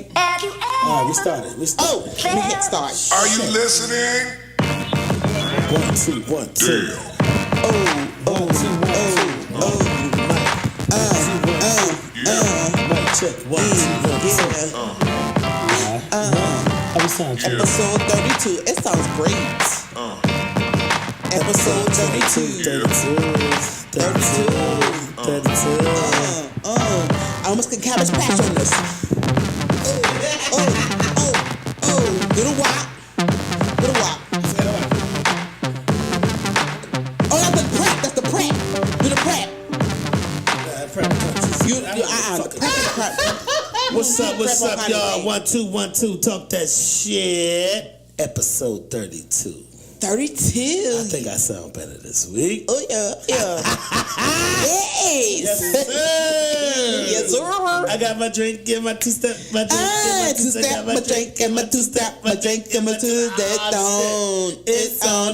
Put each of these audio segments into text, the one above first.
Alright, we started. Oh, let me hit start. Are you listening? 1, 2, 1, 2. Mic check. 1, 2, 1, 2. How we sound, Chill? Episode 32. It sounds great. Episode 32. 32. I almost get cabbage patch on this. Little wop. Oh, that's the prep. Do the prep. What's up, y'all? 1, 2, 1, 2. Talk that shit. Episode 32. 32. I think I sound better this week. Oh, yeah. Yes. Yes, sir. I got my drink and my two-step. My drink and my two-step. It's on.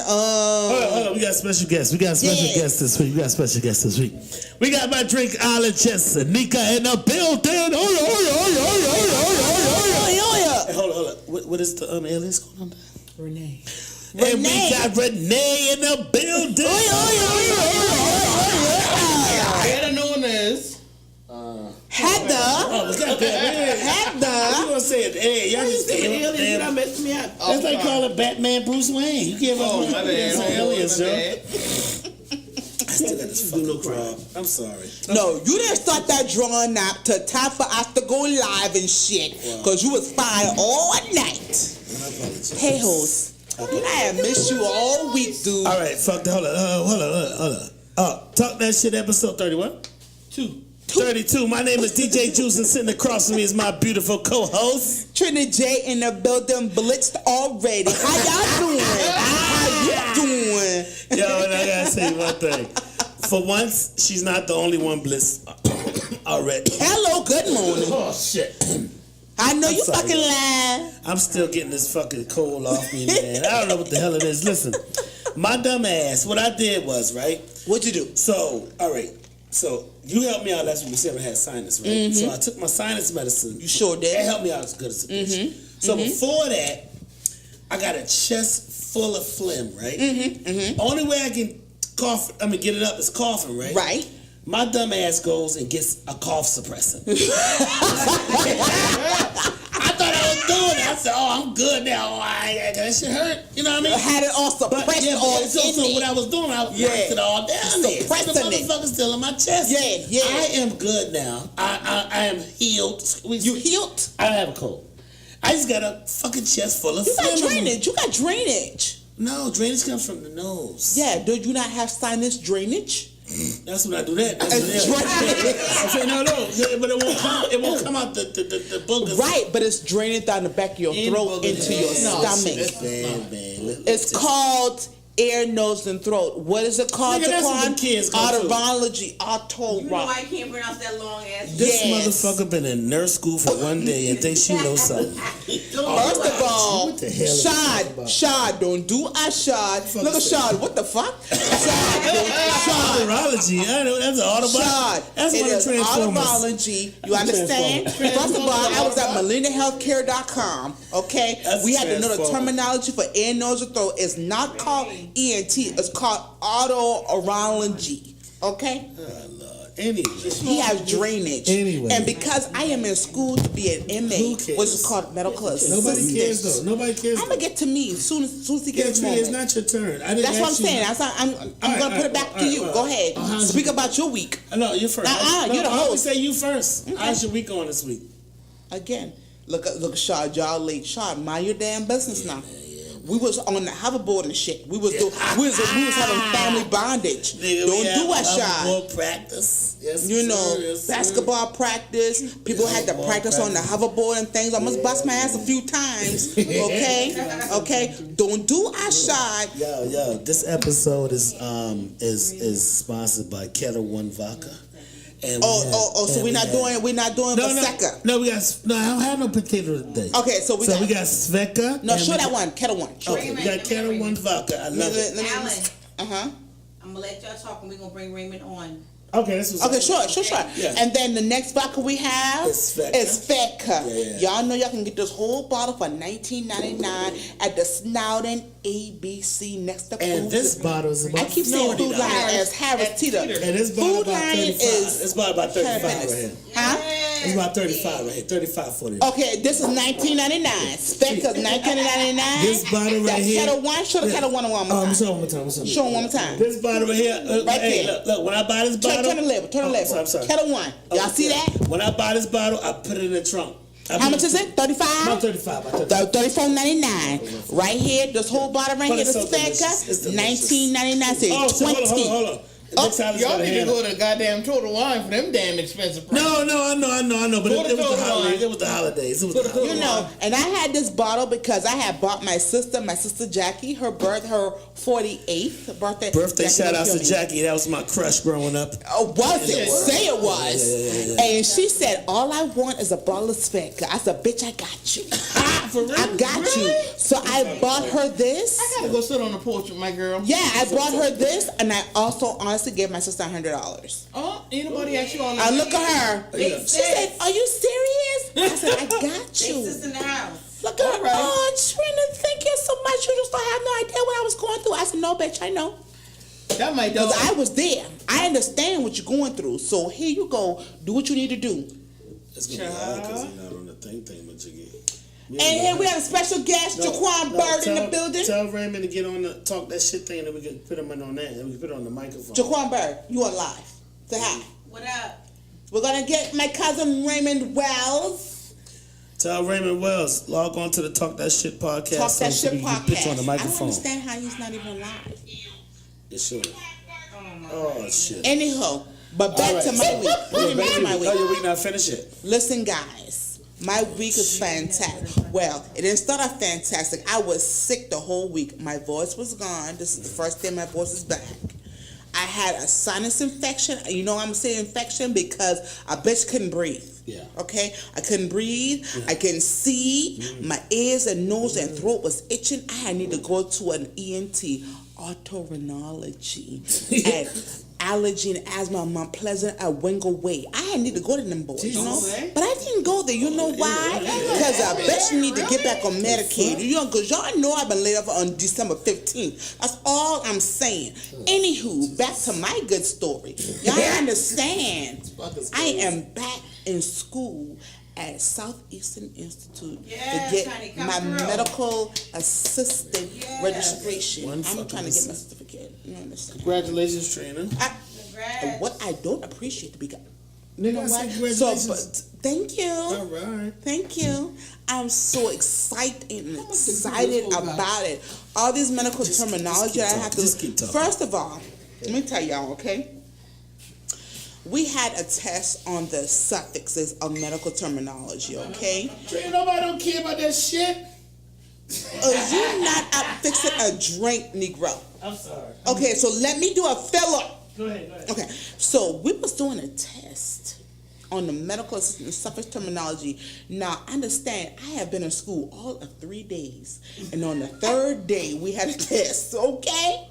Hold on. We got special guests. this week. We got my drink, Island Chester, Nika in the building. Hey, hold on. What is the alias going on there? Renee. And we got Renee in the building. Better known as Heather. Oh, it's got that. Heather. You gonna say it? Hey, y'all just say alias. You done it. messed me up. That's like calling Batman Bruce Wayne. You can't Oh, my bad. alias, yo. bad. I still got this fucking crowd. I'm sorry. No, you didn't start that drawing up to time for us to go live and shit. Because you was fine all night. Hey, host. I have missed you all week, dude. All right, fuck that. Hold on. Talk that shit, episode 31? 32. My name is DJ Juice, and sitting across from me is my beautiful co-host. Trinity J in the building, blitzed already. How y'all doing? Yo, and I gotta say one thing. For once, she's not the only one blitzed already. Hello, good morning. Oh, shit. I know you sorry, fucking yo. lying. I'm still getting this fucking cold off me, man. I don't know what the hell it is. Listen, my dumb ass, what I did was, right? What'd you do? So, all right. So, you helped me out last week. You said I had sinus, right? Mm-hmm. So, I took my sinus medicine. You sure did. It helped me out as good as a bitch. So, before that, I got a chest full of phlegm, right? Only way I can get it up is coughing, right? Right. My dumb ass goes and gets a cough suppressant. I thought I was doing it. I said, oh, I'm good now. Oh, that shit hurt. You know what I mean? I had it all suppressed So what I was doing, I was pressed it all down there. Suppressing the motherfucker's still in my chest. Yeah. I am good now. I am healed. You healed? I don't have a cold. I just got a fucking chest full of phlegm. You got drainage. No, drainage comes from the nose. Yeah, do you not have sinus drainage? That's when I do that. I'm saying no, but it won't come out the boogers. Right, but it's draining down the back of your throat into your stomach. Man. It's called ear, nose, and throat. What is it called? Nigga, that's what the kids go through. Otologhy. You know I can't pronounce that long ass. This motherfucker been in nurse school for one day and thinks she knows something. First of all, what the hell Shad, don't do a Shad. Look at Shad, what the fuck? Otologhy, I know that's an Autobot. Shad, That's it one of is Transformers. otology. You understand? First of all, I was at MelenaHealthcare.com. Okay, we had to know the terminology for ear, nose, and throat. It's not called ENT. It's called otologhy. Okay. Oh, Lord. Anyway, He has drainage. Anyway. And because I am in school to be an MA, which is called medical assistant. Nobody cares though. Nobody cares. I'm gonna get to me as soon as he gets It's his not your turn. That's what I'm saying. I'm gonna put it back to you. Go ahead. Speak about your week. No, you're first. You're the I always host. say you first. Okay. How's your week going this week? Again, look at Shad, y'all late. Shad, mind your damn business now. We was on the hoverboard and shit. We was having family bondage. Nigga, Don't do a shot. Hoverboard practice. Yes, Basketball practice. People had to practice on the hoverboard and things. I must bust my ass a few times. Okay. Don't do a shot. Yo. This episode is sponsored by Kettle One Vodka. And so we're not doing Vaseka. No, I don't have no potato today. Okay, so we got Sveka. No, show that one, Kettle One. Okay, we got Kettle One Vodka. I love it. Alan, I'm gonna let y'all talk and we're gonna bring Raymond on. Okay, this was Okay, sure. Yeah. And then the next vodka we have It's Fedka. is Fedka. Yeah. Y'all know y'all can get this whole bottle for $19.99 at the Snowden ABC next to And Food. this bottle is about I keep saying $40. Food Line as Harris Teeter. And this bottle Food about Line 35. is It's about 35 right here. Huh? It's about 35 right here. 35, 40. Okay, this is $19.99. Fedka's $19.99. This bottle right here. Kettle One. Show the Kettle One one more time. Show one more time. Show them one more time. This bottle right here. Right Hey, there. look. When I buy this bottle. Turn the label. Turn the label. I'm sorry. Kettle One. Y'all see that? When I buy this bottle, I put it in the trunk. How much is it? 35? About 35. About 35. $34.99. Right here, this whole bottle right But here, it's this so delicious. It's Fedka, delicious. $19.99. Say Oh, so 20. hold on. Oh, Big Silas Y'all got a need to hand go up. to goddamn Total Wine for them damn expensive prices. No, I know. But Go to it was the Total holidays. Wine. It was the holidays. Go to Total You know, and I had this bottle because I had bought my sister Jackie, her 48th birthday. Birthday Jackie, shout don't out kill to me. Jackie. That was my crush growing up. Oh, was it? Yeah. Say it was. And she said, all I want is a bottle of Svedka. I said, bitch, I got you. For real? I got you. So I bought her this. I gotta go sit on the porch with my girl. Yeah, I bought her this, and I also honestly gave my sister $100. Oh, anybody ask you on I look at her. Yeah. She said, are you serious? I said, I got Big you. sis in the house. Look at her. Right. Oh, Trina, thank you so much. You just don't have no idea what I was going through. I said, no, bitch, I know. That might dog. Because I was there. I understand what you're going through. So here you go. Do what you need to do. It's gonna be hard because you're not on the thing much again. And here we have a special guest, Jaquan Bird in the building. Tell Raymond to get on the talk that shit thing, and then we can put him in on that, and we can put it on the microphone. Jaquan Bird, you are live. Say hi. What up? We're going to get my cousin Raymond Wells. Tell Raymond Wells, log on to the Talk That Shit podcast. Talk That so Shit we can put you on podcast. the I don't microphone. understand how he's not even live. It should. Oh shit. Anyhow, but back All right. to my week. What do you mean to my Oh, week? your week not finished yet. Listen, guys, my week is fantastic. Well, it didn't start off fantastic. I was sick the whole week. My voice was gone. This is the first day my voice is back. I had a sinus infection. You know I'm saying infection because a bitch couldn't breathe. Yeah. Okay? I couldn't breathe. I couldn't see. My ears and nose and throat was itching. I need to go to an ENT, otorhinology, and allergy and asthma, Mount Pleasant, at Wingo Way. I need to go to them boys, you know? Okay. But I didn't go there. You know why? Because I bet you need to get back on Medicaid. You know, because y'all know I've been laid off on December 15th. That's all I'm saying. Anywho, back to my good story. Y'all understand. I am back in school at Southeastern Institute Yes, to get honey, come my through. medical assistant Yes. registration. One I'm fucking trying to get my assist- certificate. You understand? Congratulations, Trina. Congrats. What I don't appreciate to be, you know I said what? congratulations. So, thank you. All right. Thank you. I'm so excited about it. All these medical terminology keep I have to. talking. Just keep talking. First of all, let me tell y'all, okay? We had a test on the suffixes of medical terminology, okay? Trina, nobody don't care about that shit. You not up fixing a drink, Negro. I'm sorry. Okay, so let me do a fill up. Go ahead. Okay, so we was doing a test on the medical assistant suffix terminology. Now, understand, I have been in school all of 3 days, and on the third day, we had a test, okay?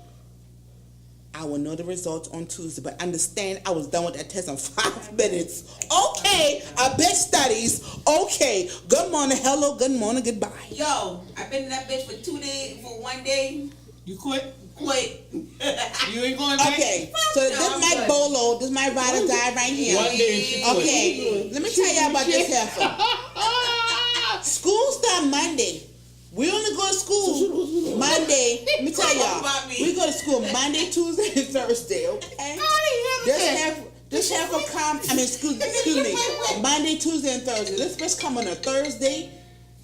I will know the results on Tuesday, but understand I was done with that test in 5 minutes. Okay, I bet studies. Okay, good morning, hello, good morning, goodbye. Yo, I've been in that bitch for 2 days, for 1 day. You quit? Quit. You ain't going back? Okay, so this is my bolo, this is my ride or die right here. One day she quit. Okay, let me tell y'all about this heifer. School start Monday. We only go to school Monday. Let me tell y'all. We go to school Monday, Tuesday, and Thursday, okay? This heifer come, excuse me, Monday, Tuesday, and Thursday. This bitch come on a Thursday.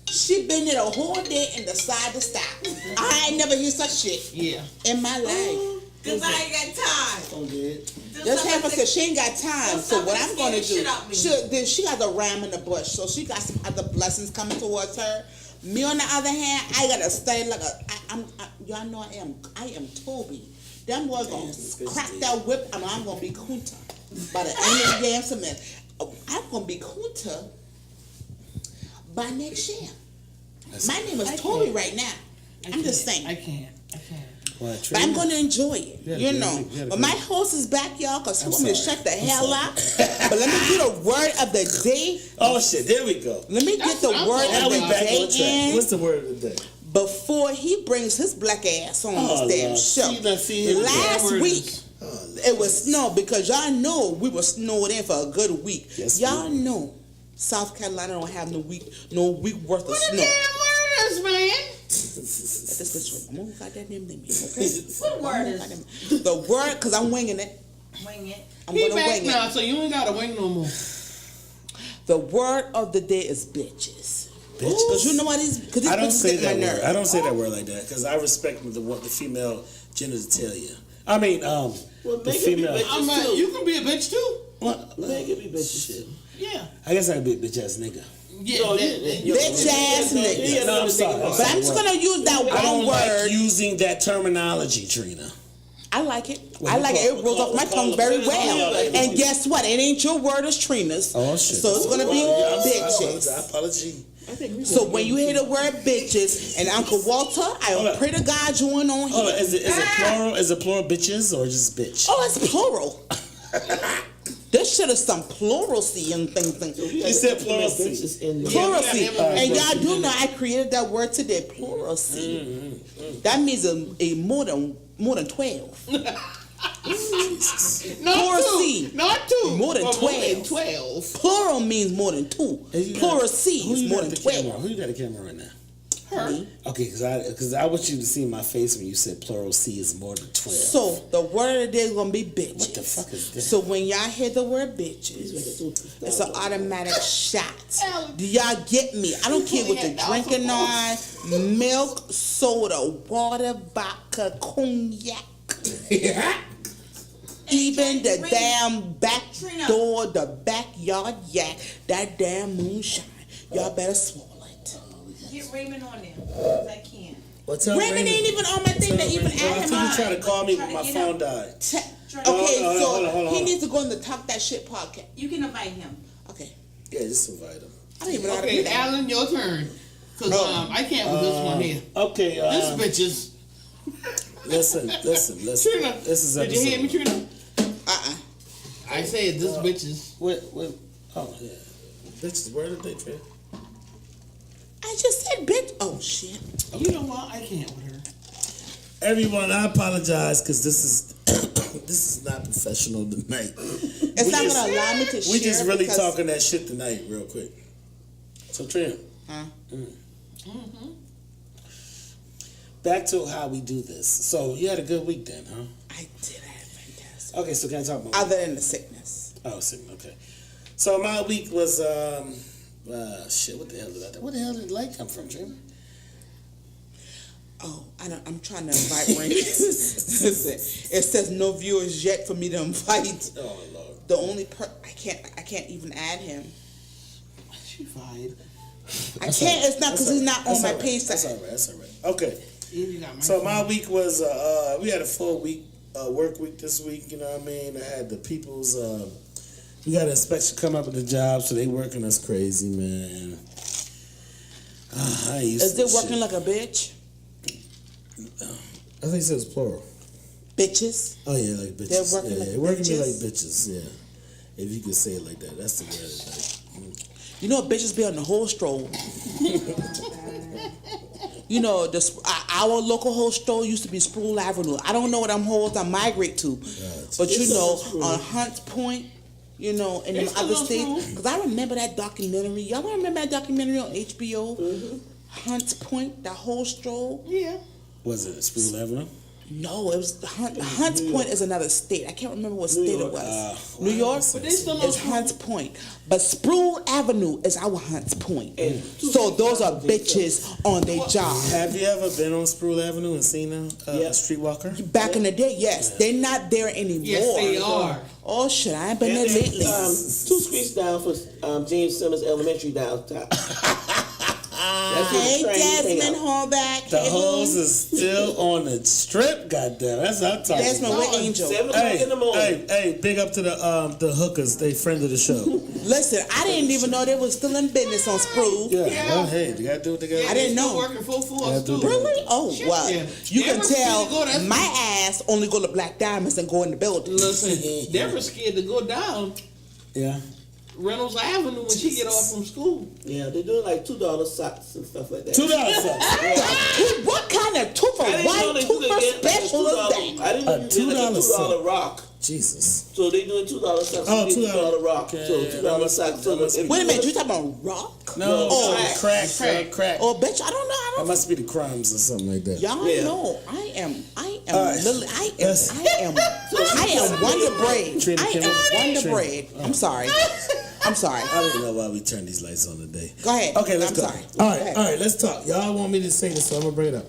She been there the whole day and decide to stop. I ain't never hear such shit Yeah. in my life. Cause I ain't got time. I'm good. This heifer said she ain't got time. So what I'm going to do, Shit out me. she got a ram in the bush, so she got some other blessings coming towards her. Me on the other hand, I gotta study like y'all know I am Toby. Them boys gonna crack that whip, and I'm gonna be Kunta by the end of the damn semester. I'm gonna be Kunta by next year. My name is Toby right now. I'm just saying. I can't. What, but I'm Trina? going to enjoy it, Yeah, you yeah, know. yeah, But my host is back, y'all, because he I'm want me to sorry. shut the I'm hell sorry. up. But let me do the word of the day. Oh shit! There we go. Let me get the I'm word Now of we the back on day track. in What's the word of the day? before he brings his black ass on Oh, this damn Lord. show. See, let's see him. Last Word week, is- it was snow because y'all know we were snowed in for a good week. Yes, y'all we know South Carolina don't have no week worth of What the snow. damn word is, man? This I'm gonna got that name, okay? What word is? The word, cause I'm winging it. Wing it. I'm He gonna back wing now, it. so you ain't got to wing no more. The word of the day is bitches. Bitches? Cause you know what these? Cause these I don't bitches say get my that word. nerve. I don't say that word like that because I respect the female genitalia. I mean, the make it be female. bitch. I'm like, you can be a bitch too. What? Man, give me bitches. Shit. Yeah. I guess I could be a bitch ass nigga. Yeah. No, that- you- Bitch ass nigga. Yeah, No, I'm sorry. But I'm just gonna use that I don't one word. like using that terminology, Trina. I like it. Well, I we like call- it. It rolls off my tongue very well. Yeah. And guess what? It ain't your word, it's Trina's. Oh shit. So it's gonna be I bitches. apologize. So when you hear the word bitches, and Uncle Walter, Hold I up. pray to God you ain't on Hold on, here. is it plural? Is it plural bitches or just bitch? Oh, it's plural. This shit is some pluralcy and things. You said pluralcy. Bitches in there. Pluralcy. Yeah, And y'all do know I created that word today, pluralcy. That means a more than 12. Not Pluralcy. two. Not two. More than but 12. 12. Plural means more than 2. Pluralcy Who is you more got than the 12. camera? Who you got the camera right now? Her. Okay, because I want you to see my face when you said plural C is more than 12. So the word of the day is gonna be bitches. What the fuck is this? So when y'all hear the word bitches, it's an automatic shot. Do y'all get me? I don't care what you're drinking on, milk, soda, water, vodka, cognac. Even the damn back door, the backyard yak, that damn moonshine. Y'all better swallow it. Get Raymond on there. 'Cause I can't. What's up, Raymond ain't even on my thing to even I add him think you on. trying to call me, but Try to my get phone him. died. Okay, hold on. so he needs to go on the Talk That Shit podcast. You can invite him. Okay. Yeah, just invite him. I don't even know how to do Okay, that. Alan, your turn. Cause I can't with this one here. Okay, This bitches. listen. Trina, This is did you hear me, episode. Trina? Uh-uh. I said this bitches. What? Oh, yeah. Bitches, word of the day, Trina. I just said bitch. Oh, shit. You know what? I can't with her. Everyone, I apologize because this is this is not professional tonight. It's not just- going to allow me to share. We just really because- talking that shit tonight, real quick. So, Trina. Huh? Back to how we do this. So, you had a good week then, huh? I did have fantastic. Okay, so can I talk about Other than the sickness. Oh, sick. Okay. So my week was shit. What the hell did I do? Where the hell did the light come from, Trina? Oh, I'm trying to invite Raymond. Listen, it says no viewers yet for me to invite. Oh Lord. The only I can't even add him. She fired. I can't. It's not because he's not on my page. That's all right. That's all right. Okay. You got my So phone. my week was we had a full week work week this week. You know what I mean? I had the people's we got an inspection come up at the job, so they working us crazy, man. I ain't used Is to it this working shit. like a bitch? I think it says plural. Bitches. Oh yeah, like bitches. They're working yeah, like working me bitches? like bitches. Yeah, if you could say it like that, that's the word. Like, You know, bitches be on the whole stroll. You know, our local whole stroll used to be Sproul Avenue. I don't know what them hoes I migrate to, but you know, on Hunts Point, you know, in them It's other still states. Sproul. Because I remember that documentary. Y'all remember that documentary on HBO? Hunts Point, that whole stroll. Yeah. Was it Spruce Avenue? No, it was Hunts Point is another state. I can't remember what state it was. New York. But they still on It's Sproul. Hunts Point, but Sproul Avenue is our Hunts Point. So those are bitches on their job. Have you ever been on Spruce Avenue and seen a streetwalker? Back in the day, yes, they're not there anymore. Yes, they are. Oh shit, I ain't been there lately. 2 streets down for James Simmons Elementary down top. Hey, Desmond Hallback. The Hey, hoes boo. is still on the strip, goddamn. That's what I'm talking Desmond, about. with Angel. 7 o'clock in the morning. Hey, big up to the hookers. They friend of the show. Listen, I didn't even know they was still in business on Sprue. Yeah, Yeah. well, hey, they gotta do what they gotta do. I didn't Still know. Working full force Yeah, too. do Really? Oh, Shit, well, yeah. you can Never tell scared to go that my ass only go to Black Diamonds and go in the building. Listen, Deborah scared to go down Yeah. Reynolds Avenue when she get off from school. Yeah, they're doing like $2 socks and stuff like that. $2. What kind of two for I didn't know one, that two you could for get like a special is $2. that? I didn't know A you could get like a $2 $2 rock. Jesus. So they doing $2 socks. Oh, you get $2 rock. Okay, So that $2 must- socks. that So must if be- Wait a you- minute, you talking about rock? No, Oh, crack. Oh, bitch, I don't know. I That don't. must be the crumbs or something like that. Y'all Yeah. know I am right. Lily. Yes. I am Wonder Bread. Trina I Kim- am Wonder Trina. Bread. I'm sorry. I'm sorry. I don't even know why we turn these lights on today. Go ahead. Okay, let's I'm go. sorry. All Go ahead. right, let's talk. Y'all want me to say this, so I'm gonna bring it up.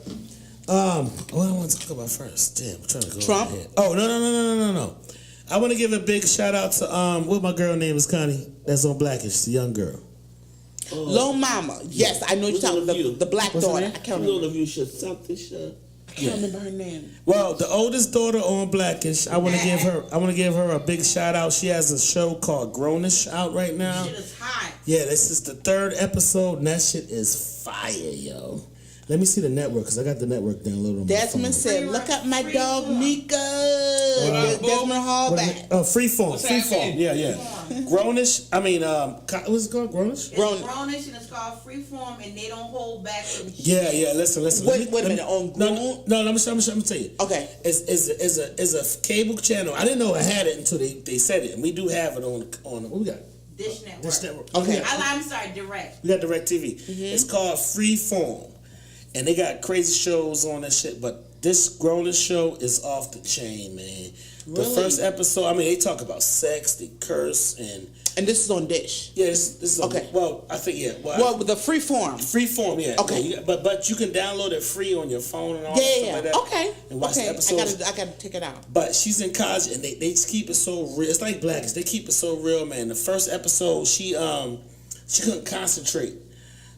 What I want to talk about first? Damn, I'm trying to go. Trump? ahead. Oh no. I want to give a big shout out to what my girl name is, Connie. That's on Blackish, the young girl. Lil Mama. Yes, I know you're What's talking on the view? the black What's her daughter. name? I can't You know remember. if you should stop this shit. I can't remember her name. Well, the oldest daughter on Blackish, I want to give her a big shout out. She has a show called Grownish out right now. Shit is hot. Yeah, this is the 3rd episode, and that shit is fire, yo. Let me see the network, because I got the network downloaded on my phone. Desmond said, "Look up my dog Nika." up, boo? Desmond What is it? Hallback. Freeform. What's that mean? Yeah. Grownish. I mean, what's it called? Grownish? It's Grown- grownish and it's called freeform and they don't hold back from shit. Yeah. Listen. Wait a minute, on No. Let me tell you. Okay. It's a cable channel. I didn't know I had it until they said it, and we do have it on what we got. Dish Network. This network. Okay. I'm sorry, Direct. We got DirecTV. It's called Freeform, and they got crazy shows on that shit. But this Grownish show is off the chain, man. The Really? first episode, I mean, they talk about sex, they curse, and And this is on Dish. yeah, this is Okay. Well, I think Well, with the free form. Freeform, yeah. Okay. Yeah, but you can download it free on your phone and all that stuff Yeah. like that. Okay. And watch the Okay. episodes. I gotta take it out. But she's in college, and they just keep it so real. It's like Blackish. They keep it so real, man. The first episode, she couldn't concentrate.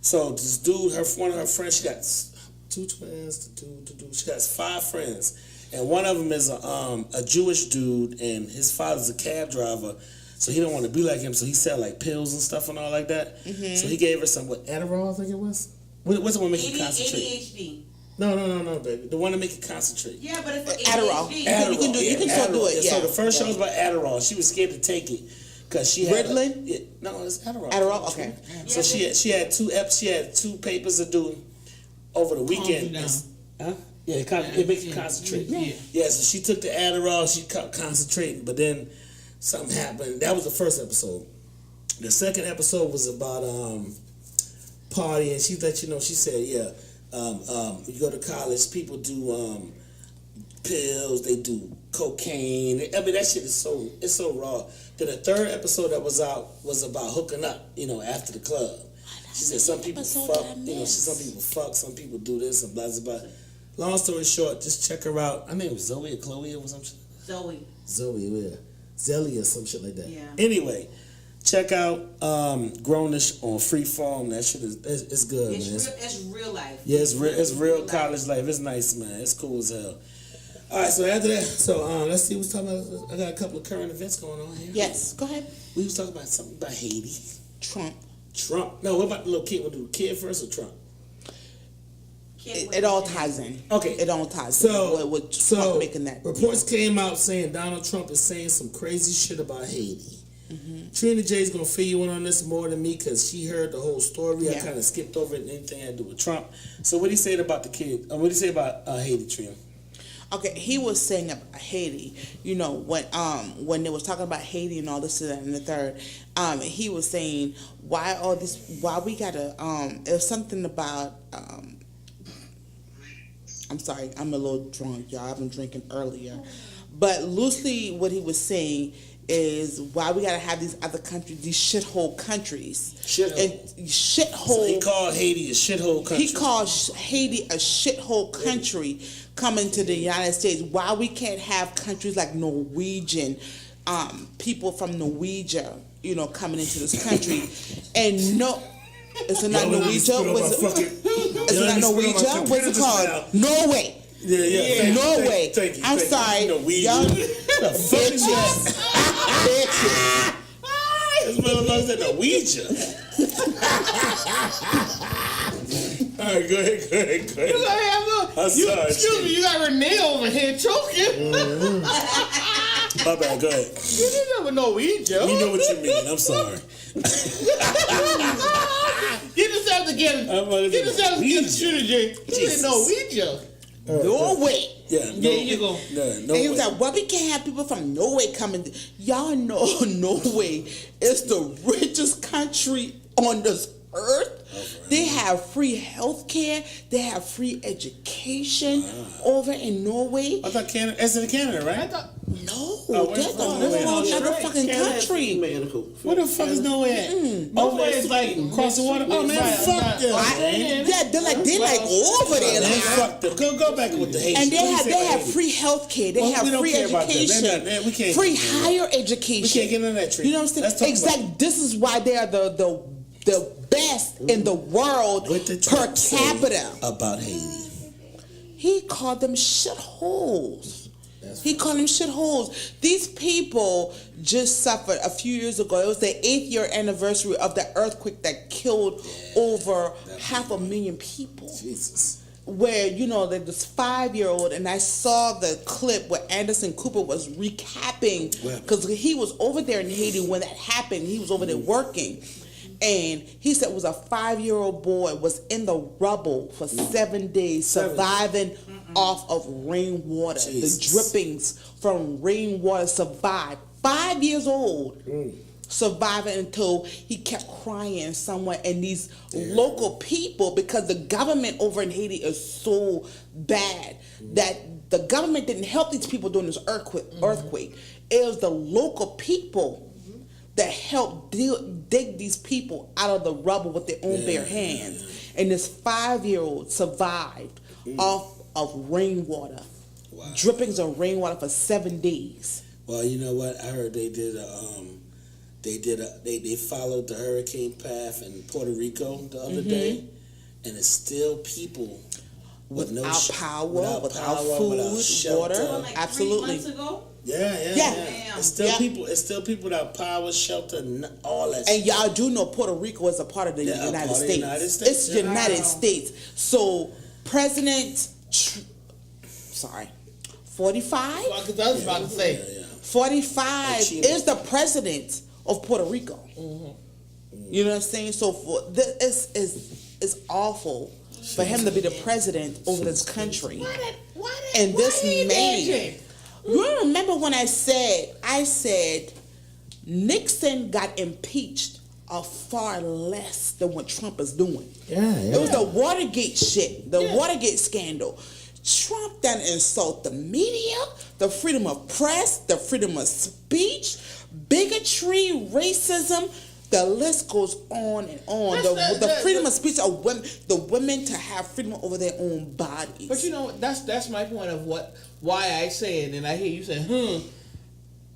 So this dude, one of her friends, she got 2 twins, she got 5 friends, and one of them is a Jewish dude, and his father's a cab driver. So he don't want to be like him, so he sell like pills and stuff and all like that. So he gave her some Adderall, I think it was. What's the one make you concentrate? ADHD. No, baby. The one to make you concentrate. Yeah, but it's for Adderall. ADHD. You can do- you can still do it, So yeah. the first show was about Adderall. She was scared to take it because she had Ritalin? no, it's Adderall. Adderall? Okay. So she had 2 papers to do over the weekend. down. Huh? Yeah, it makes you concentrate. Yeah. So she took the Adderall. She kept concentrating, but then something happened. That was the first episode. The second episode was about partying. She let you know. She said, "Yeah, you go to college, people do pills, they do cocaine. I mean, that shit is so raw." Then the third episode that was out was about hooking up. After the club. She said some people episode fuck. that I She missed. said some people fuck. Some people do this and blah blah blah. Long story short, just check her out. I think it was Zoe or Chloe or some shit. Zoe, yeah. Zelly or some shit like that. Yeah. Anyway, check out Grownish on Freeform. That shit is it's good, man. It's real life. Yeah, it's real life. college life. It's nice, man. It's cool as hell. All right, so after that, let's see what's talking about. I got a couple of current events going on here. Yes. Go ahead. We was talking about something about Haiti. Trump. No, what about the little kid? We'll do the kid first or Trump? It all ties in. Okay. It all ties So, in. With Trump so making that. reports came out saying Donald Trump is saying some crazy shit about Haiti. Trina J's gonna fill you in on this more than me because she heard the whole story. I Yeah. kind of skipped over it and anything had to do with Trump. So what do you say about the kid? What do you say about Haiti, Trina? Okay, he was saying about Haiti, when they was talking about Haiti and all this and that and the third, he was saying why we gotta it was something about I'm sorry, I'm a little drunk, y'all. I've been drinking earlier. But loosely what he was saying is why we gotta have these other countries, these shithole countries. Shithole. And shithole. So he called Haiti a shithole country. He called Haiti a shithole country coming to the United States. Why we can't have countries like Norwegian, people from Norwegia, coming into this country, and no. It's not Norwegian. It's not Norwegian. What's it called? Norway. Yeah. Norway. Thank you. I'm sorry. Y'all bitches. Bitches. This motherfucker said Norwegian. All right, go ahead. I'm sorry. Excuse me, you got Renee over here choking. My bad, go ahead. You didn't never know Norwegian. You know what you mean. I'm sorry. Get yourself together. Get yourself together, Shooter J. You didn't know Norwegian. Norway. Yeah, There you go. No And he was like, well, we can't have people from Norway coming. Y'all know Norway is the richest country on this earth. They have free health care. They have free education over in Norway. I thought Canada, it's in Canada, right? No, that's a whole other fucking country. Medical. Where the fuck is Norway at? Norway is like Across the water? Oh, man, fuck them. Yeah, they're like over there. Man, Like, fuck them. Go back with the Haitians. and What do you say they about have Haiti? free health care. They Well, have we don't free care about them. education. They're not- we can't- free higher education. We can't get into that treatment. You know what I'm Let's saying? talk about Exactly. This is why they are the best in the world What did per Trump say capita. about Haiti. He called them shitholes. He called them shitholes. These people just suffered a few years ago. It was the 8th year anniversary of the earthquake that killed over 500,000 people. Jesus. Where, you know, that this 5-year-old, and I saw the clip where Anderson Cooper was recapping, because he was over there in Haiti when that happened. He was over there working. And he said it was a 5-year-old boy was in the rubble for 7 days, surviving off of rainwater. Jesus. The drippings from rainwater survived. 5 years old. Surviving until he kept crying somewhere. And these local people, because the government over in Haiti is so bad that the government didn't help these people during this earthquake. It was the local people that helped dig these people out of the rubble with their own bare hands. And this 5-year-old survived off of rainwater. Wow. Drippings of rainwater for 7 days. Well, you know what? I heard they followed the hurricane path in Puerto Rico the other day, and it's still people Without power, without food, without shelter. water. Like Absolutely. 3 months ago. Yeah. It's still Yeah. people. It's still people without power, shelter, all that. And y'all do know Puerto Rico is a part of the Yeah, a United part of the States. United States, It's yeah. United Wow. States. So President, 45? Because I was about to say. Yeah. 45 Chile. is the president of Puerto Rico. You know what I'm saying? So this is awful for him to be the president over this country. And this man. You remember when I said Nixon got impeached a far less than what Trump is doing. It was the Watergate shit, the Watergate scandal. Trump done insult the media, the freedom of press, the freedom of speech, bigotry, racism. The list goes on and on. The freedom of speech of women, the women to have freedom over their own bodies. But you know, that's my point of why I said, and I hear you say,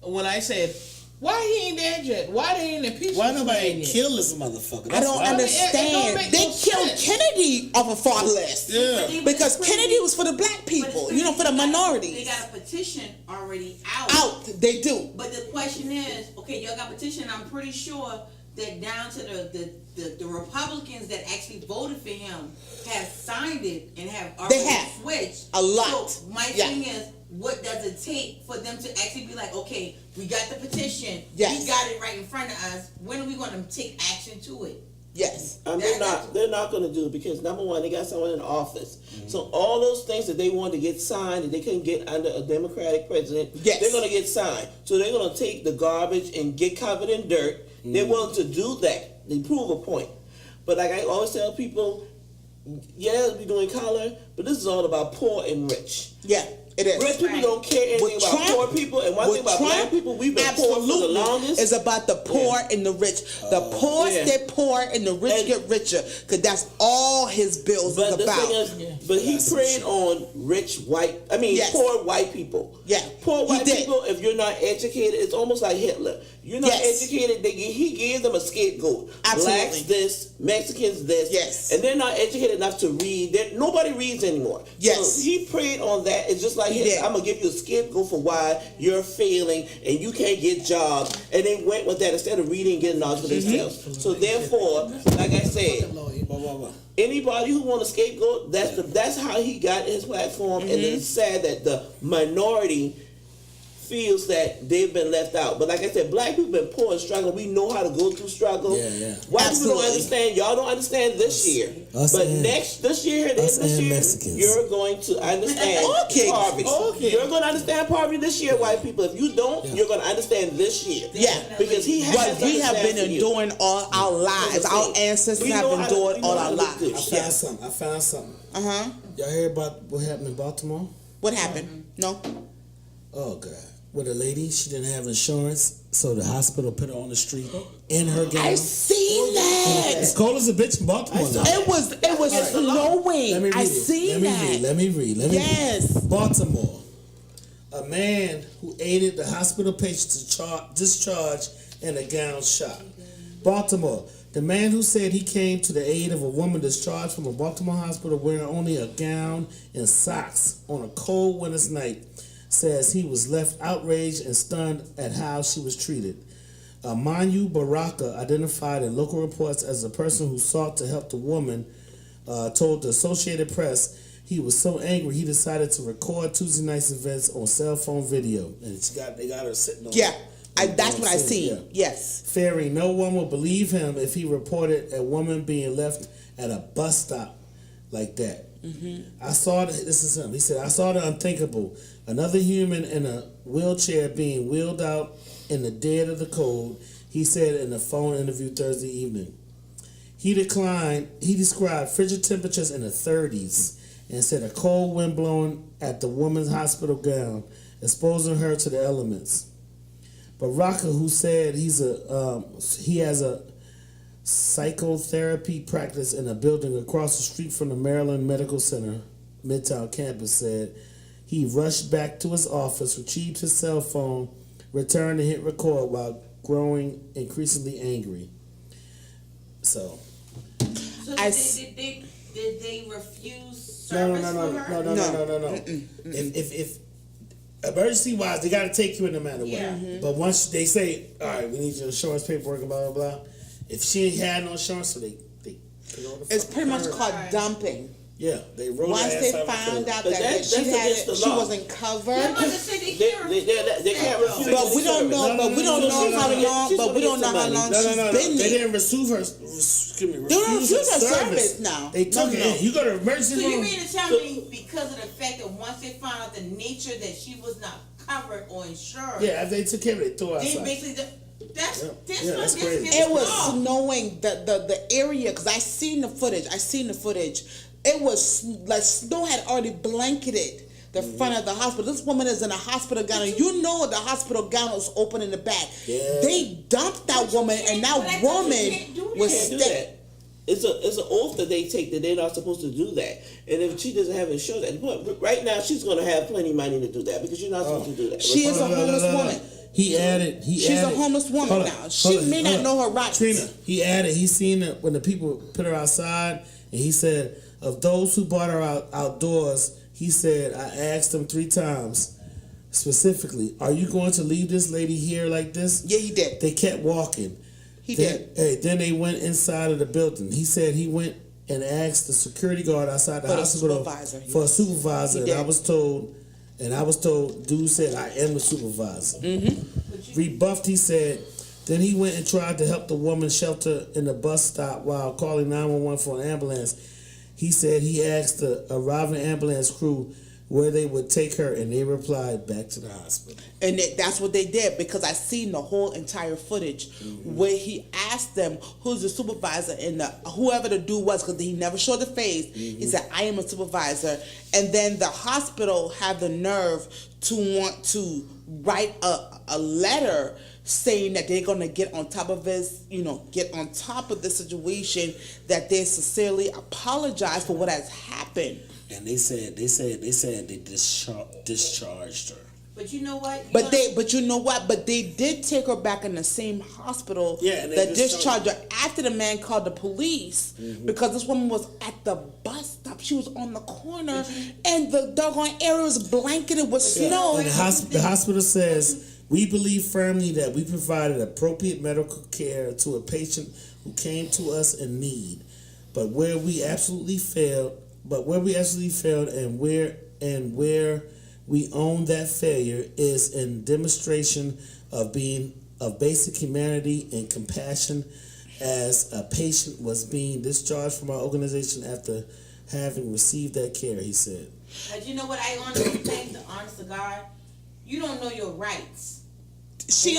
when I said, why he ain't dead yet? Why they ain't impeached? Why nobody yet? kill this motherfucker? I don't understand. it don't make They no killed sense. Kennedy off a far list. Yeah. Because Kennedy was for the black people, But you know, for the They minorities. got a petition already out. Out, they do. But the question is, okay, y'all got a petition. I'm pretty sure that down to the Republicans that actually voted for him have signed it and have already have. switched. A lot. So my Yeah. thing is, what does it take for them to actually be like, okay, we got the petition, Yes. we got it right in front of us. When are we going to take action to it? Yes. They're not going to do it because number one, they got someone in office. So all those things that they wanted to get signed and they couldn't get under a Democratic president, Yes. they're going to get signed. So they're going to take the garbage and get covered in dirt. They're willing to do that. They prove a point. But like I always tell people, yeah, we're doing color, but this is all about poor and rich. Yeah. It is. Rich people don't care anything With about Trump- poor people, and one with thing about Trump, black people, we've been poor for the absolutely, longest. It's about the poor and the rich. The poor yeah. stay poor and the rich And- get richer, because that's all his bills But is the about. thing is, but he preyed on Yes. poor white people. Yeah, Poor he white did. people, if you're not educated, it's almost like Hitler. You're not Yes. educated, he gave them a scapegoat. Absolutely. Blacks this, Mexicans this. Yes. And they're not educated enough to read. Nobody reads anymore. Yes. So he preyed on that. It's just like, He did. I'm going to give you a scapegoat for why you're failing and you can't get jobs. And they went with that instead of reading and getting knowledge for themselves. So therefore, like I said, anybody who want a scapegoat, that's how he got his platform, and it's sad that the minority feels that they've been left out. But like I said, black people been poor and struggling. We know how to go through struggle. Yeah, yeah. White people Absolutely. don't understand. Y'all don't understand this year. Us But and- this year, at the end us of this and year, Mexicans. you're going to understand Okay. poverty. Okay. You're going to understand poverty this year, white people. If you don't, you're going to understand this year. Yeah. Because he has What we have been understand for you. enduring all our lives. Our ancestors We have know how to- endured we know all how our to lives. do I this. found something. Uh-huh. Y'all hear about what happened in Baltimore? What happened? No? Oh God! With a lady, she didn't have insurance, so the hospital put her on the street in her gown. I seen that. It's cold as a bitch in Baltimore now. It was snowing. Let me read I it. seen that. Let me read. Yes. Baltimore. A man who aided the hospital patient to discharged in a gown shot. Baltimore. The man who said he came to the aid of a woman discharged from a Baltimore hospital wearing only a gown and socks on a cold winter's night says he was left outraged and stunned at how she was treated. Manu Baraka, identified in local reports as the person who sought to help the woman, told the Associated Press he was so angry he decided to record Tuesday night's events on cell phone video. And they got her sitting on Yeah. That's what I seen. Yeah. Yes. Fearing no one would believe him if he reported a woman being left at a bus stop like that. I saw this is him. He said, I saw the unthinkable. Another human in a wheelchair being wheeled out in the dead of the cold, he said in a phone interview Thursday evening. He described frigid temperatures in the 30s and said a cold wind blowing at the woman's hospital gown, exposing her to the elements. Baraka, who said he has a psychotherapy practice in a building across the street from the Maryland Medical Center Midtown campus, said he rushed back to his office, retrieved his cell phone, returned and hit record while growing increasingly angry. So So did they refuse no. service for her? No. If emergency wise, they got to take you in no matter what. Yeah. But once they say, all right, we need your insurance paperwork and blah blah blah. If she ain't had no insurance, so they put her on the It's fucking pretty much curb. called dumping. Yeah, they roll Once her ass they out the found curb. out But that that's she against the she law. wasn't Yeah, covered. but they said they They can't can't refuse. But we don't know. But we don't know how long. But we don't know how long No, she's been They there. didn't refuse her. Excuse me. They don't refuse refuse her service now. They took No. it. You go to emergency So you room. mean to tell me because of the fact that once they found out the nature that she was not covered or insured, Yeah, after they took care of it, they threw her then outside. basically that's Yeah, that's crazy. against It the was law. snowing the area because I seen the footage. It was like snow had already blanketed the front of the hospital. This woman is in a hospital gown, and you know the hospital gown was open in the back. Yeah. They dumped that woman, and that But I thought you woman can't do was that. Can't do that. It's an oath that they take that they're not supposed to do that. And if she doesn't have insurance, right now she's going to have plenty of money to do that because you're not supposed to do that. She is a homeless woman. He added. She's a homeless woman Hold on, now. She hold on, may not hold on. know her rights. Trina, he added. He seen it when the people put her outside, and he said, of those who brought her outdoors, he said, I asked them 3 times specifically, are you going to leave this lady here like this? Yeah, he did. They kept walking. He then, did. Hey, then they went inside of the building. He said he went and asked the security guard outside the For the hospital supervisor. for a supervisor, He and I did. was told, dude said, I am the supervisor. Rebuffed, he said. Then he went and tried to help the woman shelter in the bus stop while calling 911 for an ambulance. He said he asked the arriving ambulance crew, where they would take her, and they replied, back to the hospital. And that's what they did, because I seen the whole entire footage where he asked them who's the supervisor, and whoever the dude was, because he never showed the face. He said, I am a supervisor. And then the hospital had the nerve to want to write a letter saying that they're going to get on top of this, get on top of the situation, that they sincerely apologize for what has happened. And they said they discharged her. But you know what? But they did take her back in the same hospital. Yeah, and they that discharged her after the man called the police, because this woman was at the bus stop. She was on the corner, and the doggone area was blanketed with snow. And the hospital says, we believe firmly that we provided appropriate medical care to a patient who came to us in need, but where we absolutely failed, and where we own that failure is in demonstration of basic humanity and compassion, as a patient was being discharged from our organization after having received that care, he said. But you know what I honestly think, the honest to God, you don't know your rights. She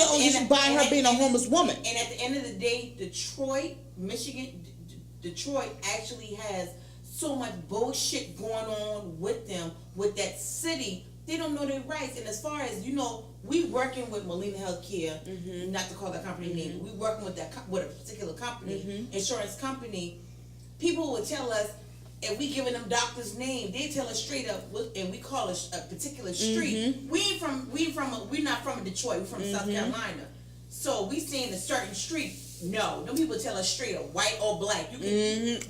by her being a homeless woman. And at the end of the day, Detroit, Michigan, Detroit actually has so much bullshit going on with them, with that city. They don't know their rights. And as far as, we working with Molina Healthcare, not to call that company name, we working with with a particular company, insurance company. People will tell us, if we giving them doctor's name, they tell us straight up, and we call it a particular street. We're not from Detroit, we're from South Carolina. So we saying a certain street. No, them people tell us straight up, white or black. You can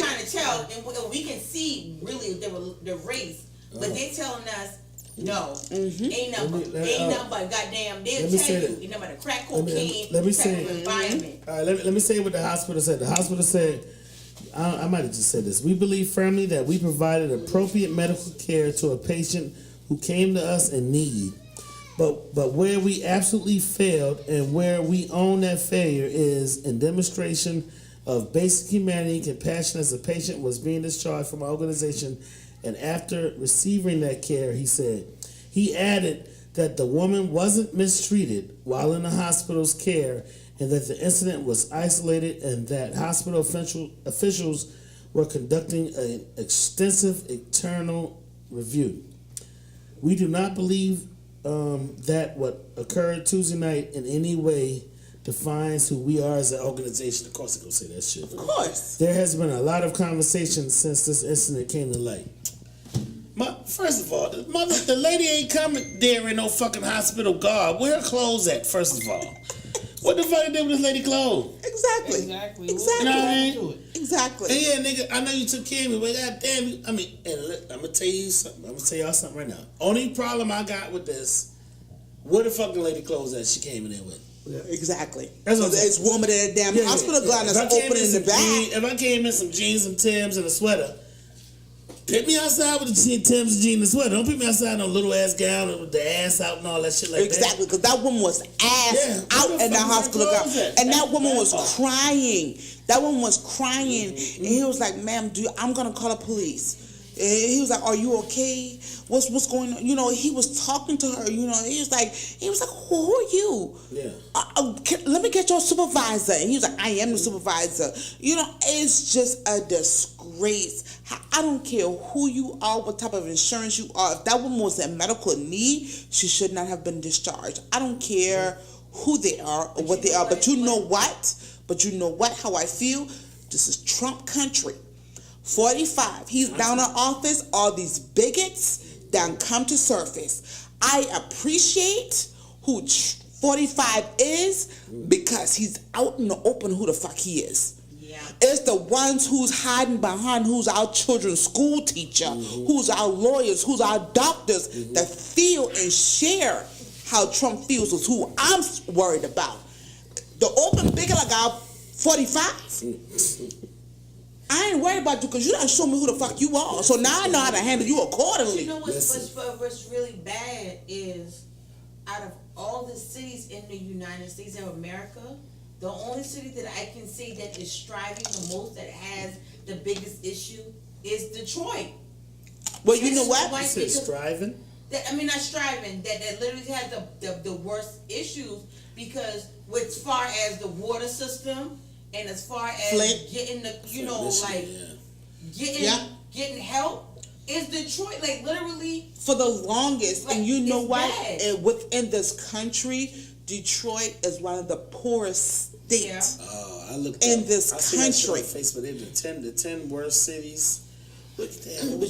kind of tell, and we can see really the race. But they telling us, no, ain't nothing but goddamn. They'll tell you, ain't nothing but crack cocaine. Let me say, environment. all right, let me say what the hospital said. The hospital said, I might have just said this. We believe firmly that we provided appropriate medical care to a patient who came to us in need. But where we absolutely failed, and where we own that failure, is in demonstration of basic humanity and compassion, as a patient was being discharged from our organization, and after receiving that care, he said. He added that the woman wasn't mistreated while in the hospital's care, and that the incident was isolated, and that hospital officials were conducting an extensive internal review. We do not believe that what occurred Tuesday night in any way defines who we are as an organization. Of course, I'm going to say that shit. Of course. There has been a lot of conversation since this incident came to light. First of all, the lady ain't coming there in no fucking hospital garb. Where her clothes at, first of all? What the fuck did they do with this lady clothes? Exactly. You know what I mean? Exactly. And yeah, nigga, I know you took care of me, but goddamn, I'm gonna tell you something. I'm gonna tell y'all something right now. Only problem I got with this, where the fucking lady clothes that she came in there with? Yeah, exactly. That's what it's warmer than a damn hospital gown that's open in the back. If I came in some jeans and Timbs and a sweater, pick me outside with the Timbs and jeans and sweater. Don't pick me outside in a little ass gown with the ass out and all that shit like that. Exactly, because that woman was ass out in the hospital gown. And that woman was crying. That woman was crying. And he was like, ma'am, I'm going to call the police. And he was like, are you okay? What's going on? He was talking to her. He was like, who are you? Yeah. Let me get your supervisor. And he was like, I am the supervisor. It's just a disgrace. I don't care who you are, what type of insurance you are. If that woman was in medical need, she should not have been discharged. I don't care who they are or what they are. But you know what? How I feel? This is Trump country. 45. He's down in office. All these bigots done come to surface. I appreciate who 45 is, because he's out in the open who the fuck he is. Yeah. It's the ones who's hiding behind, who's our children's school teacher, who's our lawyers, who's our doctors, that feel and share how Trump feels, is who I'm worried about. The open bigot like our 45. I ain't worried about you, because you done show me who the fuck you are. So now I know how to handle you accordingly. You know what's really bad is, out of all the cities in the United States of America, the only city that I can say that is striving the most, that has the biggest issue, is Detroit. Well, you know what? White You said people- striving. I mean, not striving. That literally has the worst issues because, as far as the water system and as far as Flint. getting the, Michigan, getting help, is Detroit like literally? For the longest, Like, and you know it's what? bad. And within this country, Detroit is one of the poorest states. Yeah. I looked In up, this I seen that shit on country. Facebook. They're the 10 worst cities. But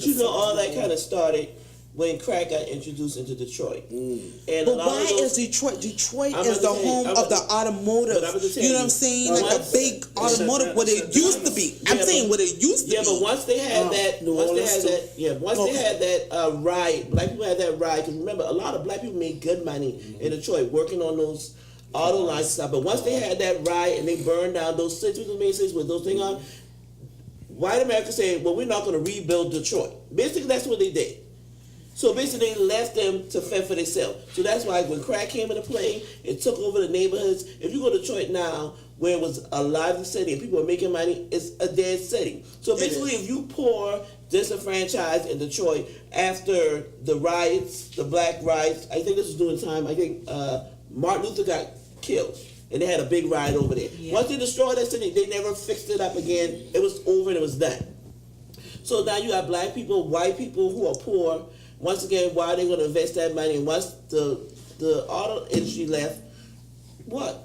you know, all that kind of started when crack got introduced into Detroit. And a But lot why of those, is Detroit? Detroit I'm is about the to tell you, home I'm of the about to- automotive. but I'm about to tell You know what I'm you, saying? once- Like a big automotive, what it used to be. I'm Yeah, saying but- what it used to Yeah, be. but once they had that, New once they Orleans had too. that, yeah, once Okay. they had that riot, black people had that riot. Because remember, a lot of black people made good money in Detroit working on those auto lines and stuff. But once they had that riot and they burned down those cities, the main cities with those things on, white America said, "Well, we're not going to rebuild Detroit." Basically, that's what they did. So basically, they left them to fend for themselves. So that's why when crack came into play, it took over the neighborhoods. If you go to Detroit now, where it was a lively city and people are making money, it's a dead city. So basically, if you poor, disenfranchised in Detroit after the riots, the black riots, I think this was during time, I think Martin Luther got killed. And they had a big riot over there. Yeah. Once they destroyed that city, they never fixed it up again. It was over and it was done. So now you have black people, white people who are poor. Once again, why are they going to invest that money? And once the auto industry left, what?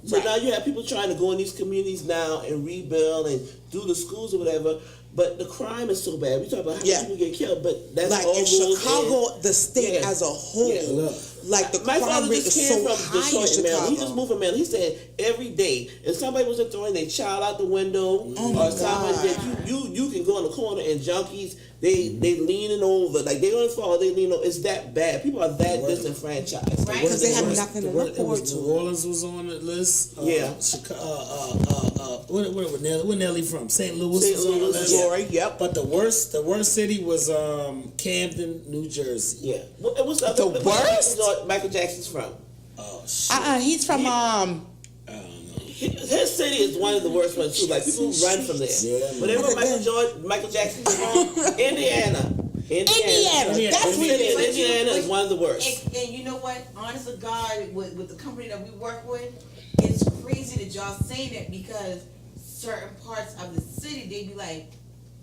So Right. now you have people trying to go in these communities now and rebuild and do the schools or whatever. But the crime is so bad. We talk about how Yeah. people get killed, but that's Like all in goes Chicago, the state Yeah. as a whole, Yeah. Look. like the My crime father rate just is came so from high in Detroit, man. Chicago. He just moved from Maryland. He said every day, if somebody was throwing their child out the window, my or somebody God. that you can go in the corner and junkies they leaning over like they don't fall, they lean over. It's that bad. People are that disenfranchised. Right. Because they have Worst- nothing to the wor- look it was forward to. New Orleans was on the list. Yeah. Where Nelly from? St. Louis. St. was on the Louis, list. Missouri, yep. But the worst city was Camden, New Jersey. Yeah. What's the The worst? Michael Jackson's from? Oh shit. He's from I don't know. His city is one of the worst ones too. Like people run from there. Yeah, man. But everyone Michael Jackson's from Indiana. Indiana. That's His where city it in is. Indiana is one of the worst. And you know what? Honest to God, with the company that we work with, it's crazy that y'all say that because certain parts of the city they be like,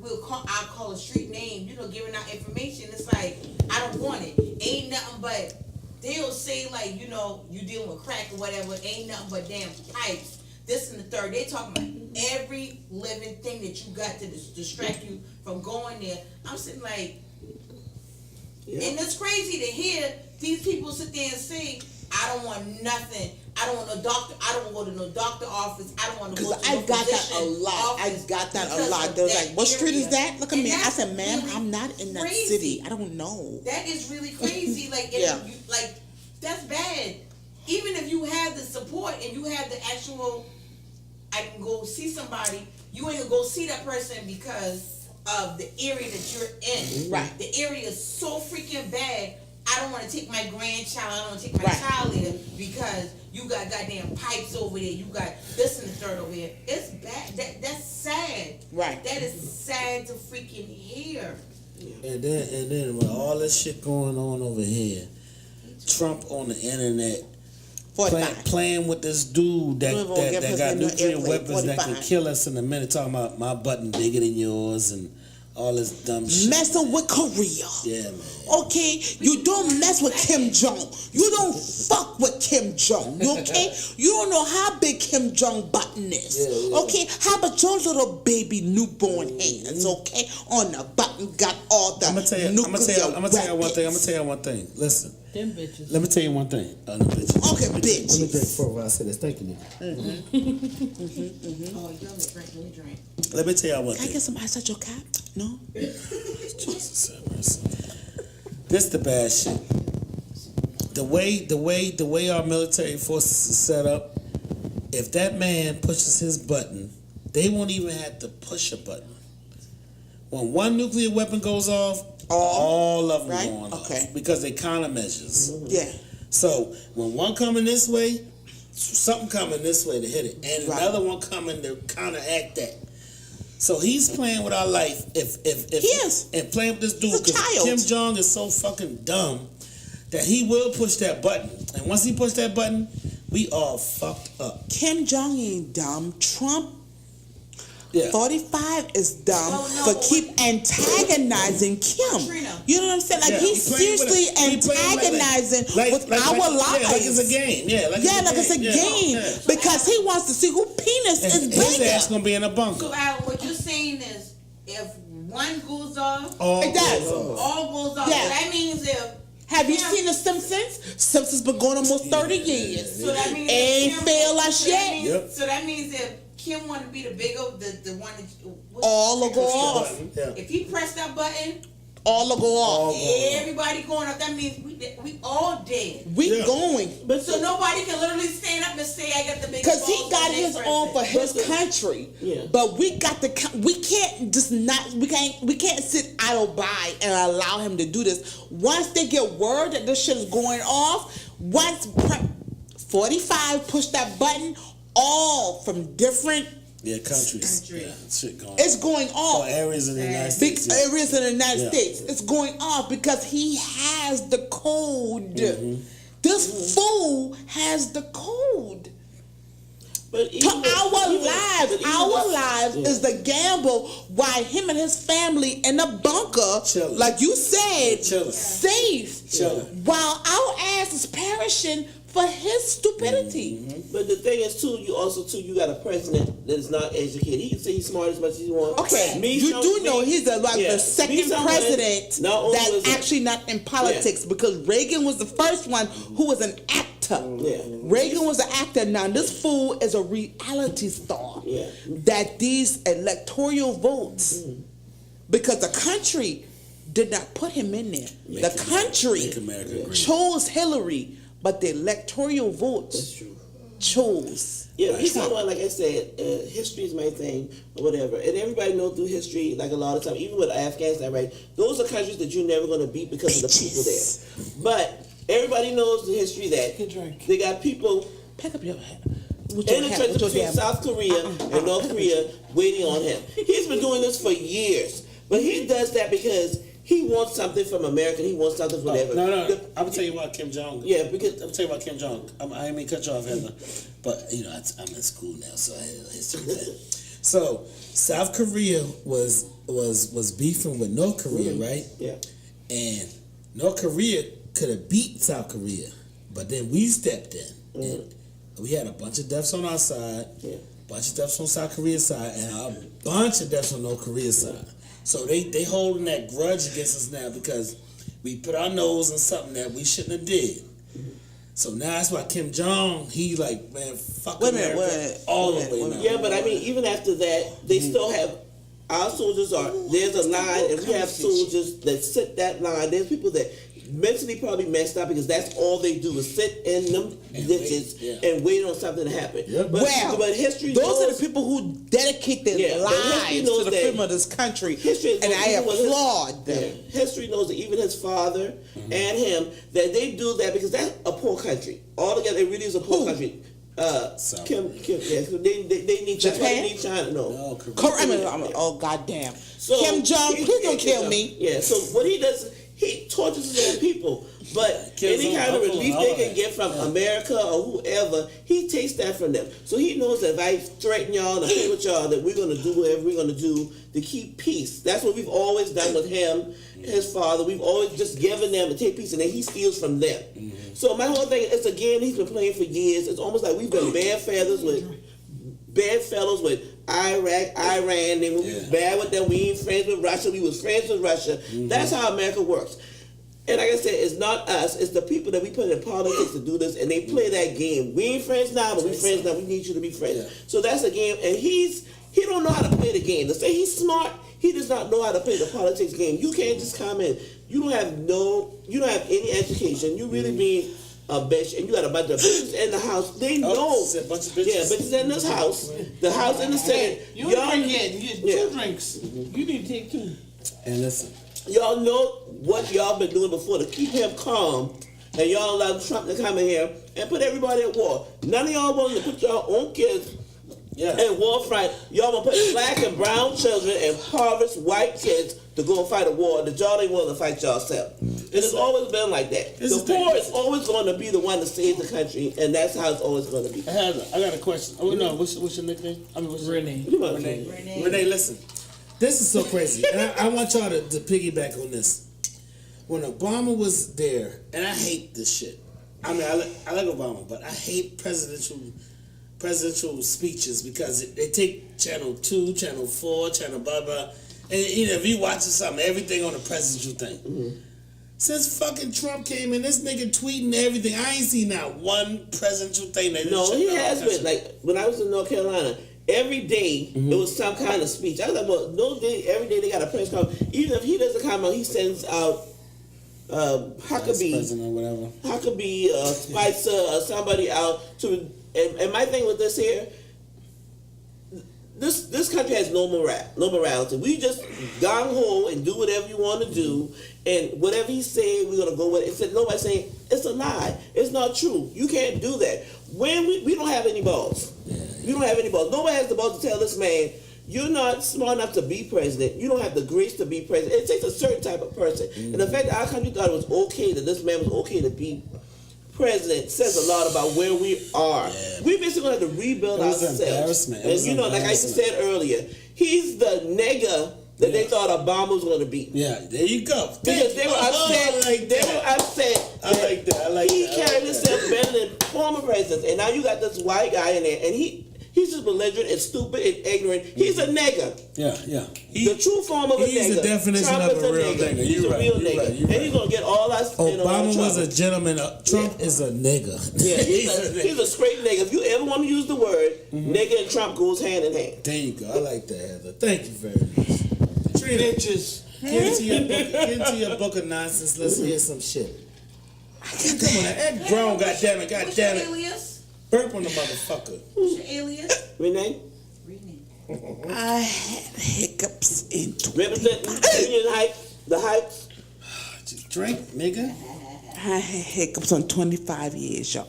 I'll call a street name, giving out information. It's like I don't want it. Ain't nothing but they'll say like, you dealing with crack or whatever. Ain't nothing but damn pipes. This and the third. They talking about every living thing that you got to distract you from going there. I'm sitting like. Yeah. And it's crazy to hear these people sit there and say, I don't want nothing. I don't want no doctor. I don't want to go to no doctor office. I don't want to go to Because no I got that a physician lot. I office got that a because lot. of They was that like, what street is area. that? Look at And me. I that's said, ma'am, really I'm not in that crazy. city. I don't know. That is really crazy. Like, Yeah. that's bad. Even if you have the support and you have the actual, I can go see somebody, you ain't gonna go see that person because of the area that you're in. Right. The area is so freaking bad. I don't want to take my grandchild. I don't want to take my Right. child there because you got goddamn pipes over there. You got this and the third over there. It's bad. That's sad. Right. That is sad to freaking hear. And then with all this shit going on over here, Trump on the internet 45. playing with this dude that We're gonna give got him the nuclear airplane, weapons that can 45. kill us in a minute. Talking about my button bigger than yours and all this dumb shit. Messing with Korea. Yeah, man. Okay, you don't mess with Kim Jong. You don't fuck with Kim Jong. You okay? You don't know how big Kim Jong button is. Yeah. Okay, how about your little baby newborn hands? Okay, on the button got all the I'm gonna tell you one thing. I'm gonna tell you one thing. Listen, Them bitches. let me tell you one thing. No, bitch. Okay, Let me drink bitch. before I say this. Thank you, nigga. Oh, you let me drink. Let me tell you one Can I thing. get some ice at your cap? No. Jesus have mercy. This the bad shit. The way our military forces are set up, if that man pushes his button, they won't even have to push a button. When one nuclear weapon goes off, all of them right? going Okay. off because they countermeasures. Yeah. So when one coming this way, something coming this way to hit it, and Right. another one coming to counteract that. So he's playing with our life. If He is. and playing with this dude He's a child. Kim Jong is so fucking dumb that he will push that button. And once he push that button, we all fucked up. Kim Jong ain't dumb. Trump Yeah. 45 is dumb Oh, no, for but keep antagonizing Kim. Katrina. You know what I'm saying? Like Yeah, he's he playing with seriously it. He playing antagonizing with our lives. Yeah, like it's a game. Yeah, like it's a game Yeah. because he wants to see who penis is And his ass bigger. gonna be in a bunker. So Al, what you're saying is, if one goes off, All It does. goes off. all goes off. Yeah. So that means if Have you Kim- seen The Simpsons? Simpsons been going almost 30 years. So that means Ain't if Kim- fail us so that yet. means- Yep. So that means if Kim want to be the bigger, the one that All will go off. Yeah. If he press that button, All will go off. everybody going up. That means we all dead. We Yeah. going. But So nobody can literally stand up and say I got the biggest. Because he balls got of his this own for person." his country. Yeah. But we got we can't just not, we can't sit idle by and allow him to do this. Once they get word that this shit is going off, once 45 push that button, all from different, Yeah, countries. Country. Yeah, shit going. it's going Oh, off. areas in the United Big States. Yeah. areas in the United Yeah. States. It's going off because he has the code. Mm-hmm. This fool has the code. But To even- our even- lives, but even our with- lives yeah. is the gamble why him and his family in a bunker, Chilling. like you said, Chilling. safe, Chilling. while our ass is perishing for his stupidity. But the thing is, too, you got a president that is not educated. He can say he's smart as much as he wants. Okay, Me, you some- do me- know he's the yeah, second me, someone- president not only was that's it- actually not in politics because Reagan was the first one who was an actor. Yeah. Reagan was an actor. Now this fool is a reality star. Yeah. That these electoral votes, because the country did not put him in there. The country Make America great. chose Hillary, but the electoral That's votes true. chose. Yeah, he's talking about, like I said, history is my thing, or whatever. And everybody knows through history, like a lot of time, even with Afghanistan, right? Those are countries that you're never going to beat because of the people there. But everybody knows the history that they got people Pick up your head. in the trenches between South Korea and North Korea waiting on him. He's been doing this for years. But he does that because he wants something from America. He wants something from whatever. No. The- I'm gonna tell you about Kim Jong. Yeah, because I'm gonna tell you about Kim Jong. I ain't mean to cut you off, Heather, but you know I'm in school now, so I had a history with that. So South Korea was beefing with North Korea, right? yeah, And North Korea could have beat South Korea, but then we stepped in. And we had a bunch of deaths on our side, Yeah. bunch of deaths on South Korea's side, and a bunch of deaths on North Korea's side. So they holding that grudge against us now because we put our nose in something that we shouldn't have did. So now that's why Kim Jong, he like, man, fuck Wait a minute, America wait, all wait, the way wait. now. yeah. But I mean, even after that, they still have. Our soldiers are. There's a line, and we have soldiers that sit that line. There's people that mentally probably messed up because that's all they do is sit in them And ditches wait, yeah. and wait on something to happen. Yeah. But history those knows, are the people who dedicate their Yeah, but history lives knows to the that- freedom of this country, History and I even when his- applaud them. Yeah, history knows that even his father and him that they do that because that's a poor country. Altogether, it really is a poor Who? country. South. Kim, yeah, they need China. Japan? They need China. No. No, Korea. Oh goddamn! So, Kim Jong, please don't kill me. Yeah. So what he does, he tortures his own people. But Kills any them, kind of uncle, relief and they all can that. get from America or whoever, he takes that from them. So he knows that if I threaten y'all and play with y'all, that we're gonna do whatever we're gonna do to keep peace. That's what we've always done with him, his father. We've always just given them to take peace, and then he steals from them. So my whole thing is, again, he's been playing for years. It's almost like we've been bedfellows with Iraq, Iran, and when we was bad with them, we ain't friends with Russia. We was friends with Russia. That's how America works. And like I said, it's not us. It's the people that we put in politics to do this, and they play that game. We ain't friends now, but we friends now. We need you to be friends. Yeah. So that's a game, and he don't know how to play the game. To say he's smart, he does not know how to play the politics game. You can't just come in. You don't have any education. You really being a bitch, and you got a bunch of bitches in the house. They know. it's a bunch of bitches. Yeah, bitches in this house. The house in the Senate. You Y'all- drink it. You get Yeah. two drinks. You need to take two. And listen, Y'all know what y'all been doing before to keep him calm, and y'all allow Trump to come in here and put everybody at war. None of y'all willing to put your own kids Yeah. And war fight, y'all gonna put black and brown children and impoverished white kids to go and fight a war that y'all ain't willing to fight yourself. It's always been like that. The poor is always going to be the one to save the country, and that's how it's always going to be. I got a question. Oh no, what's your nickname? I mean, what's Renee. Renee, listen. This is so crazy, and I want y'all to piggyback on this. When Obama was there, and I hate this shit. I mean, I like Obama, but I hate presidential speeches because they take channel 2, channel 4, channel blah blah, and if you watching something, everything on the presidential thing. Mm-hmm. Since fucking Trump came in, this nigga tweeting everything. I ain't seen not one presidential thing that. No, he has been. Like when I was in North Carolina, every day it was some kind of speech. I was like, well, no day, every day they got a press conference. Even if he doesn't come out, he sends out Huckabee, Spicer, or somebody out to. And my thing with this here, this country has no morality. We just gung ho and do whatever you want to do, and whatever he said, we're gonna go with it. Instead, nobody's saying it's a lie. It's not true. You can't do that. When we don't have any balls. We don't have any balls. Nobody has the balls to tell this man, you're not smart enough to be president. You don't have the grace to be president. It takes a certain type of person. Mm-hmm. And the fact that our country thought it was okay, that this man was okay to be president, says a lot about where we are. Yeah. We basically going to have to rebuild ourselves. And like I said earlier, he's the nigger that they thought Obama was going to be. Yeah, there you go. Because they were upset. I like that. He carried himself better than former presidents. And now you got this white guy in there, and he's just belligerent and stupid and ignorant. He's a nigger. Yeah. The true form of a nigger. He's the definition Trump of a real nigger. He's a real nigger. And he's going to get all us. Obama was a gentleman. Trump is a nigger. Yeah, he's a straight nigger. If you ever want to use the word, nigger and Trump goes hand in hand. There you go. I like that, Heather. Thank you very much. Trina, Bitches. Get into your book of nonsense. Let's hear some shit. Come on, that grown, goddammit. What's your alias? Burp on the motherfucker. What's your alias? Renee? I had hiccups in Representing Union Heights, the Heights. Just drink, nigga. I had hiccups on 25 years, y'all.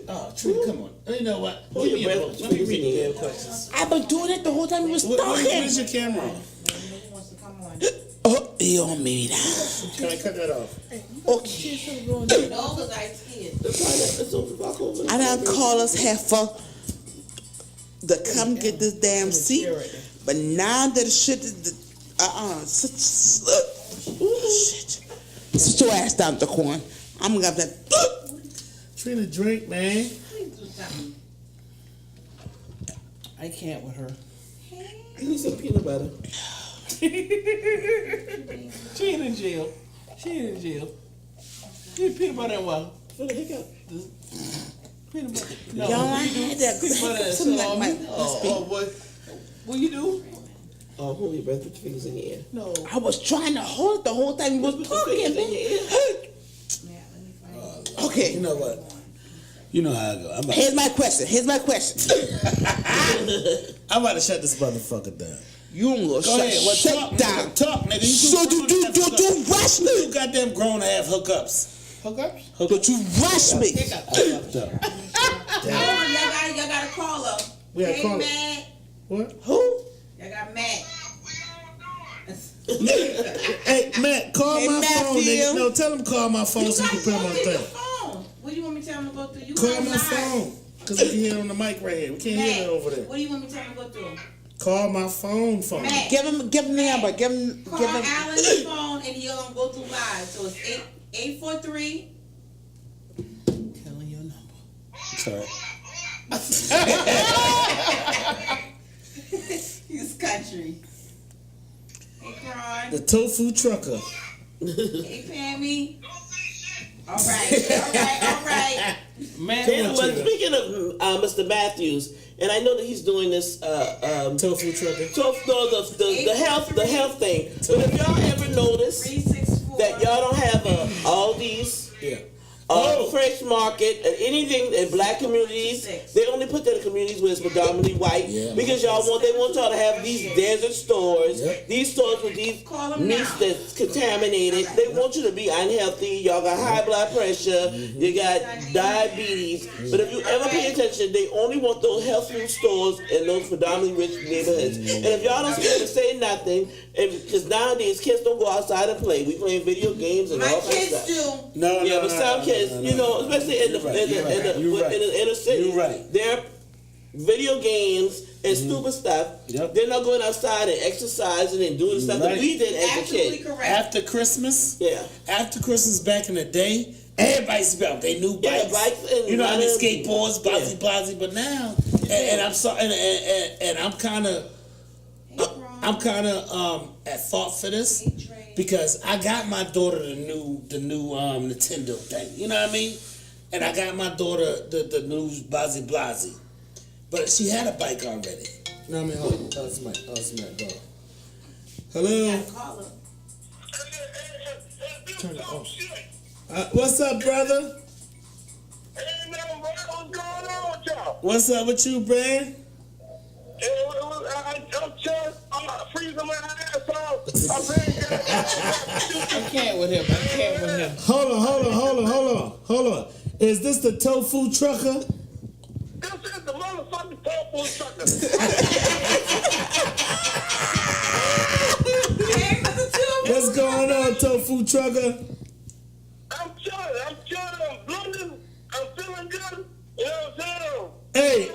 Oh, Trina, come on. You know what? Give me a book. Let me read the damn questions. I've been doing it the whole time you was talking. Where's your camera on? Oh, you on me now. Can I cut that off? Okay. No, because I scared. I done call us heifer to come get this damn seat, but now that shit is shit. Sit your ass down the corn. I'm gonna have that. Trina, drink, man. I can't with her. I need some peanut butter. She ain't in jail. She peanut butter and what? For the hiccup. Peanut butter. No, Y'all, I had that peanut butter and something like salami. my. What you do? Oh, hold your breath, put your fingers in your ear. No. I was trying to hold it the whole time you was talking. In your ear. Okay. You know what? You know how I go. Here's my question. I'm about to shut this motherfucker down. You ain't gonna Go ahead. Well, shut down. Talk, nigga. So you rush me. You goddamn grown to have hookups. Hookups? But you rush me. Y'all got a caller. We got a caller. Matt. What? Who? Y'all got Matt. Hey, Matt, call Hey, my phone, Matthew. nigga. No, tell him call my phone so you can put him on the thing. What do you want me to tell him to go through? You Call guys my live. phone. Because we can hear it on the mic right here. We can't hear it over there. What do you want me to tell him to go through? Call my phone. Matt. Give him the number. Give him. Call Alan's phone and he'll go through live. So it's 843. Telling your number. Sorry. He's country. Hey, Kron. The tofu trucker. Hey, Pammy. All right. Man, Well, speaking of Mr. Matthews, and I know that he's doing this Tofu trucker. the health thing. But if y'all ever notice 364. that y'all don't have all these Yeah. friends fresh market and anything in black communities, they only put that in communities where it's predominantly white because they want y'all to have these desert stores, these stores with these meats that's contaminated. They want you to be unhealthy. Y'all got high blood pressure. You got diabetes. But if you ever pay attention, they only want those health food stores in those predominantly rich neighborhoods. And if y'all don't scared to say nothing, because nowadays kids don't go outside and play. We playing video games and all kinds of stuff. But some kids, you know, especially in the inner city, they're video games and stupid stuff. They're not going outside and exercising and doing stuff that we did as a kid. After Christmas, after Christmas back in the day, everybody's about they new bikes, and you know, I mean, skateboards, blasey. But now, and I'm sorry, and I'm kind of at fault for this because I got my daughter the new Nintendo thing. You know what I mean? And I got my daughter the new blasey. But she had a bike already. You know what I mean? Hold on. Oh, it's my go. Hello? Turn it off. What's up, brother? Hey, man, what's going on with y'all? What's up with you, man? I'm just freezing my ass off. I can't with him. Hold on. Is this the tofu trucker? This is the motherfucking tofu trucker. What's going on, tofu trucker? I'm chilling. I'm blending. I'm feeling good. You know what I'm saying?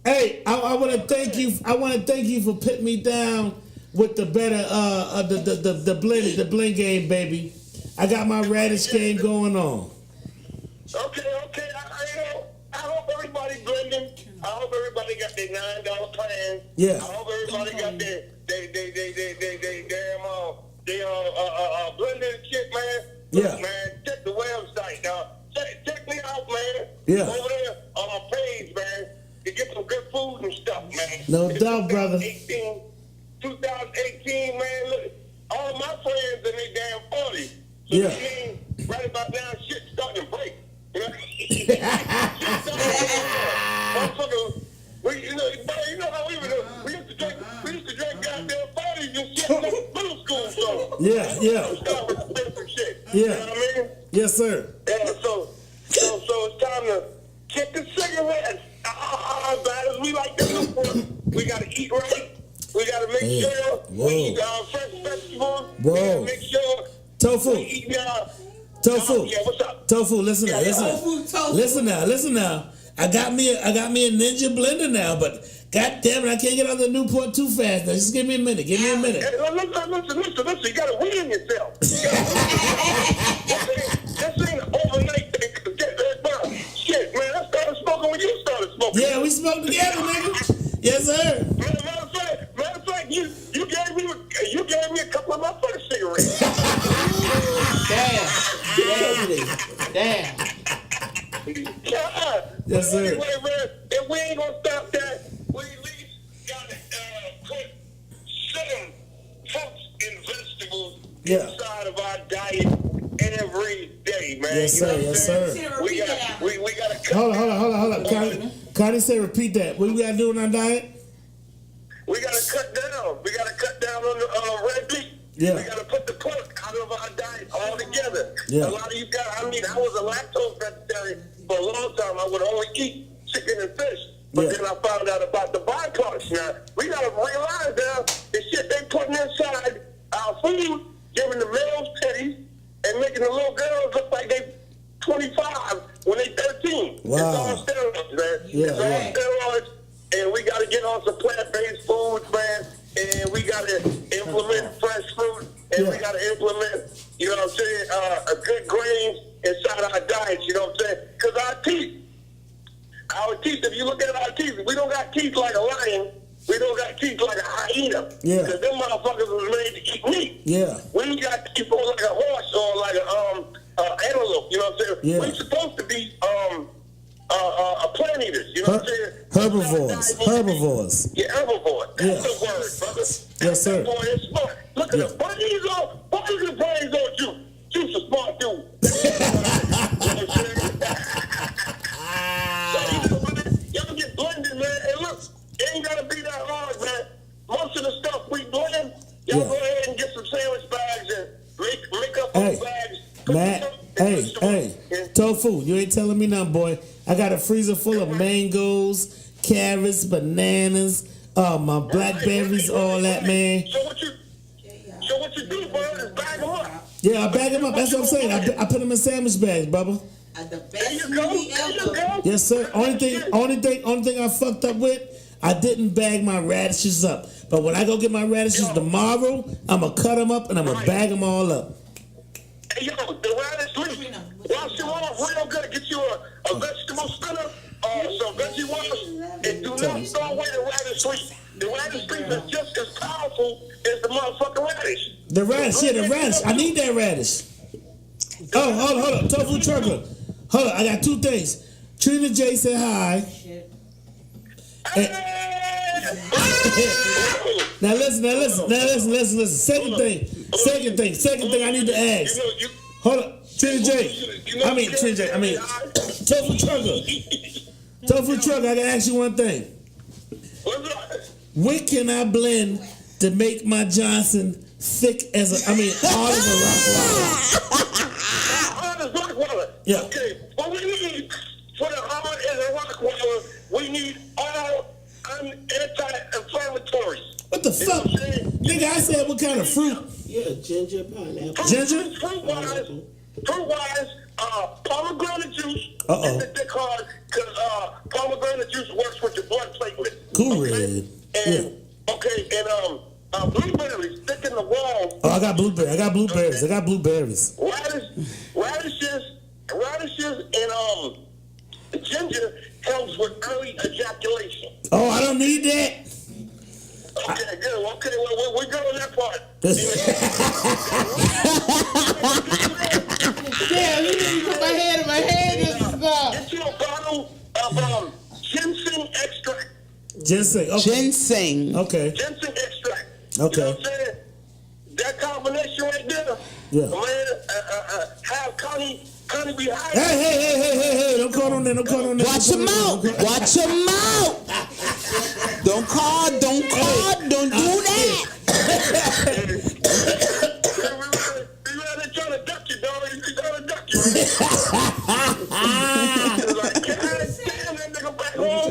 Hey, I want to thank you. I want to thank you for putting me down with the better the blend game, baby. I got my radish game going on. Okay. I hope everybody blending. I hope everybody got their $9 plan. Yeah. I hope everybody got their blended shit, man. Yeah. Look, man, check the website, dog. Check me out, man. Yeah. Over there on my page, man. To get some good food and stuff, man. No doubt, brother. 2018, man. Look, all my friends in their damn 40s. So Yeah. that means right about now, shit's starting to break. You know? Motherfucker, you know how we were. We used to drink goddamn 40s and shit like middle school stuff. Yeah. Start with expensive shit. Yeah. You know what I mean? Yes, sir. Yeah, so it's time to kick the cigarettes. As bad as we like to do for it, we gotta eat right. We gotta make sure we eat fresh vegetables. We gotta make sure Tofu. we eat Tofu. Yeah, what's up? Tofu. Listen now. Listen now. I got me a Ninja blender now, but God damn it, I can't get out of the Newport too fast. Now, just give me a minute. Hey, listen. You gotta wean yourself. This ain't an overnight thing. Shit, man, I started smoking when you started smoking. Yeah, we smoked together, nigga. Yes, sir. Matter of fact, you gave me a couple of my first cigarettes. Damn. Yes, sir. Anyway, man, if we ain't gonna stop that, we at least gotta put some fruits and vegetables inside of our diet every day, man. Yes, sir. Yes, sir. We gotta cut. Hold on. Connie say repeat that. What we gotta do in our diet? We gotta cut down. We gotta cut down on the red meat. Yeah. We gotta put the pork out of our diet altogether. Yeah. A lot of you guys, I was a lactose vegetarian for a long time. I would only eat chicken and fish. But then I found out about the byproducts. Now, we gotta realize now the shit they putting inside our food, giving the males titties and making the little girls look like they 25 when they 13. Wow. It's all steroids, man. It's all steroids. And we got to get on some plant-based foods, man. And we got to implement fresh fruit. And we got to implement, you know what I'm saying, a good grains inside our diets, you know what I'm saying? Because our teeth, if you look at our teeth, we don't got teeth like a lion. We don't got teeth like a hyena. Yeah. Because them motherfuckers was made to eat meat. Yeah. We got teeth like a horse or like a antelope, you know what I'm saying? Yeah. We're supposed to be plant eaters, you know what I'm saying? Herbivores. Yeah, herbivores. That's the word, brother. Yes, sir. That boy is smart. Look at him. Why look at the brains on you? You's a smart dude. Man, hey, Tofu, you ain't telling me nothing, boy. I got a freezer full of mangoes, carrots, bananas, my blackberries, all that, man. So what you do, bro, is bag them up. Yeah, I bag them up. That's what I'm saying. I put them in sandwich bags, Bubba. The There best you go. movie There you ever. go. Yes, sir. Only thing I fucked up with, I didn't bag my radishes up. But when I go get my radishes tomorrow, I'm going to cut them up and I'm going to bag them all up. Hey, yo, the radish leaf. Wash them off real good. Get you a vegetable spinner, some veggie wash, and do not throw away the radish leaf. The radish leaf is just as powerful as the motherfucking radish. The radish, yeah, the radish. I need that radish. Oh, hold up. Tofu trucker. Hold up, I got two things. Trina J said hi. Now listen. Second thing I need to ask. Hold up, Trina J. Tofu trucker, I gotta ask you one thing. When can I blend to make my Johnson thick as hard as a rock wall? Yeah. Okay, what we need for the hard as a rock wall, we need all anti-inflammatories. What the fuck? Nigga, I said what kind of fruit? Yeah, ginger, pineapple. Ginger? Fruit-wise, pomegranate juice. Uh-oh. Is what they call it, because pomegranate juice works with your blood platelets. Cool Okay? Red. And, blueberries stick in the wall. Oh, I got blueberries. Radishes and ginger helps with early ejaculation. Oh, I don't need that. Okay, good. Okay, well, we're good on that part. Damn, you put my head in my head. This is Get you a bottle of ginseng extract. Ginseng. Okay. Ginseng. Okay. Ginseng extract. Okay. You know what I'm saying? That combination right there. Yeah. Man, have Connie be high. Hey! Don't call on that. Watch your mouth. Don't do that. They're trying to duck you, dog. They're trying to duck you. Like, God damn, that nigga back home.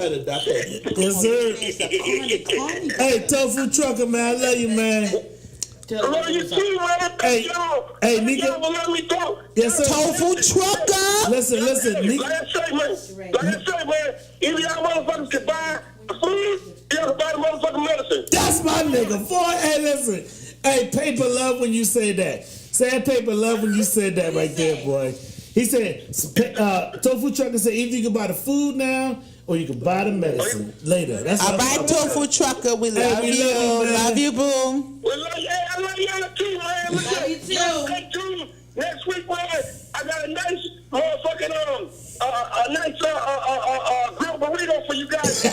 Yes, sir. Hey, Tofu trucker, man, I love you, man. I love you too, man. Hey, nigga. Y'all will let me talk. Yes, sir. Tofu trucker. Listen, nigga. Like I say, man, either y'all motherfuckers can buy the food, y'all can buy the motherfucking medicine. That's my nigga, boy. Hey, listen. Hey, paper love when you say that. Say paper love when you said that right there, boy. He said, Tofu trucker said, either you can buy the food now or you can buy the medicine later. That's All right, Tofu trucker, we love you. Love you, boo. Well, I love y'all too, man. Love you too. Stay tuned. Next week, man, I got a nice motherfucking grilled burrito for you guys.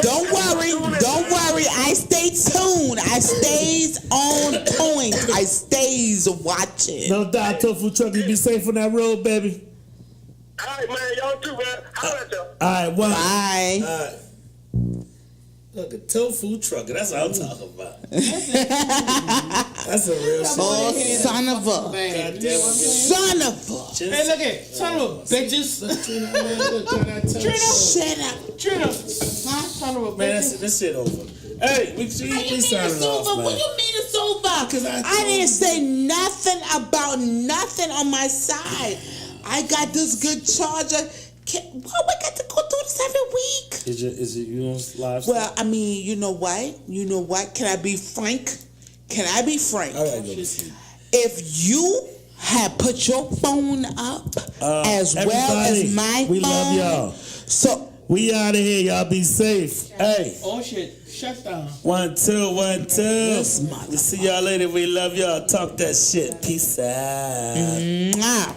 Don't worry. I stay tuned. I stays on point. I stays watching. No doubt, Tofu trucker. You be safe on that road, baby. All right, man. Y'all too, man. Holla at y'all. All right, one. Bye. Look at Tofu trucker. That's what I'm talking about. That's a real shit. Oh, son of a. bad. Hey, Hey, look at son of a bitches. Shut up. Trina. Son of a man, bitches. this shit over. Hey, we signing off, man. What you mean it's over? Because I didn't say nothing about nothing on my side. I got this good charger. We got to go through this every week. Is it you on live? Well, I mean, you know what? Can I be frank? I gotta go to sleep. If you had put your phone up as well as my we phone, love y'all. So We out of here. Y'all be safe. Hey. Oh shit. Shut down. 1, 2, 1, 2. We see y'all later. We love y'all. Talk that shit. Peace out. mwah.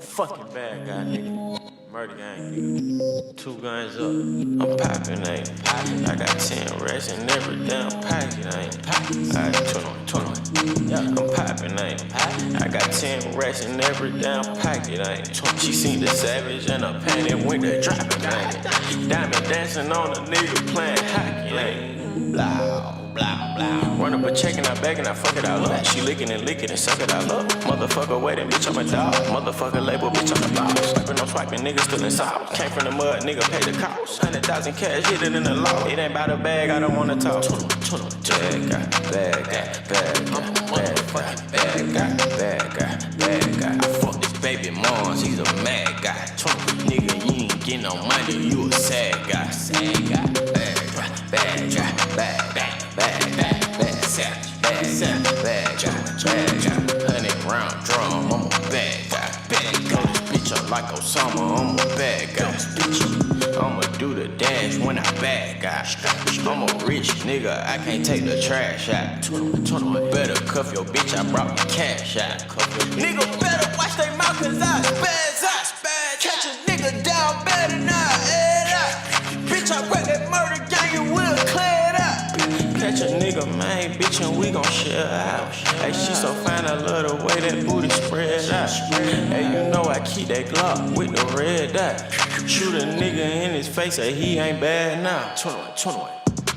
Fucking bad guy, nigga. Murder gang, nigga. 2 guns up. I'm poppin', ain't poppin'. I got 10 racks in every damn packet, ain't poppin'. I got 21. Yeah, I'm poppin', ain't poppin'. I got 10 racks in every damn packet, ain't 20. She seen the savage and a panic when they droppin', ain't. Diamond dancing on a nigga playing hockey, ain't. Blah, blah. blah, blah. Run up a check and I bag and I fuck it all up. She licking and licking and suck it all up. Motherfucker waiting, bitch, I'm a dog. Motherfucker label, bitch, I'm a boss. Swiping, I'm swiping, niggas still in sauce. Came from the mud, nigga pay the cost. 100,000 cash, hit it in the law. It ain't about a bag, I don't wanna talk. Bad guy, bad guy, bad guy, bad guy, bad guy, bad guy. I fuck this baby Mons, he's a mad guy. Nigga, you ain't get no money, you a sad guy. Sad guy, bad guy, bad guy, bad guy, bad guy, bad guy, bad guy, bad guy. 100 round drum, I'm a bad guy. Bad guy, bitch up like Osama, I'm a bad guy. I'ma do the dance when I bad guy. I'm a rich nigga, I can't take the trash out. Better cuff your bitch, I brought the cash out. Nigga better watch they mouth cause I spaz out. Catch a nigga down better not head out. Bitch, I rap that murder gang and we'll clear it up. Catch a nigga, man, bitch, and we gon' share out. Hey, she so fine, I love the way that booty spread out. Hey, you know I keep that Glock with the red dot. Shoot a nigga in his face, say he ain't bad now. 21.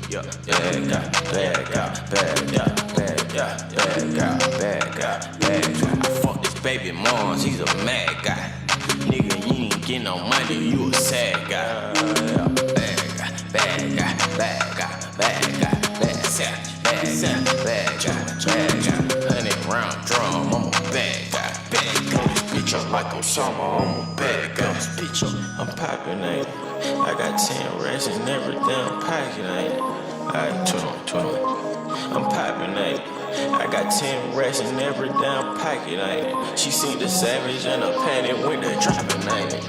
Yeah, bad guy, bad guy, bad guy, bad guy, bad guy, bad guy, bad guy. I fuck this baby Mons, he's a mad guy. Nigga, you ain't get no money, you a sad guy. Bad guy, bad guy, bad guy, bad guy, bad guy, bad guy, bad guy. 100 round drum, I'm a bad guy. Bad guy, bitch up like Osama, I'm a bad guy. Bitch up, I'm poppin', ain't it? I got 10 racks in every damn pocket, ain't it? Alright, 21. I'm poppin', ain't it? I got 10 racks in every damn pocket, ain't it? She seen the savage and a panic when they dropping, ain't it?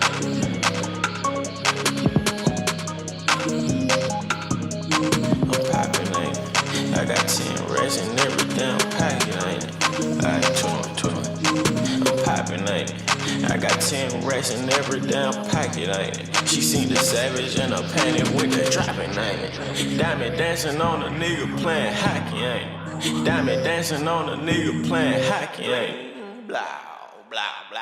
I'm poppin', ain't it? I got 10 racks in every damn pocket, ain't it? Alright, 21. I'm poppin', ain't it? I got 10 racks in every damn pocket, ain't it? She seen the savage and a panic when they dropping, ain't it? Diamond dancing on a nigga playing hockey, ain't it? Diamond dancing on a nigga playing hockey, ain't it? Blah, blah, blah.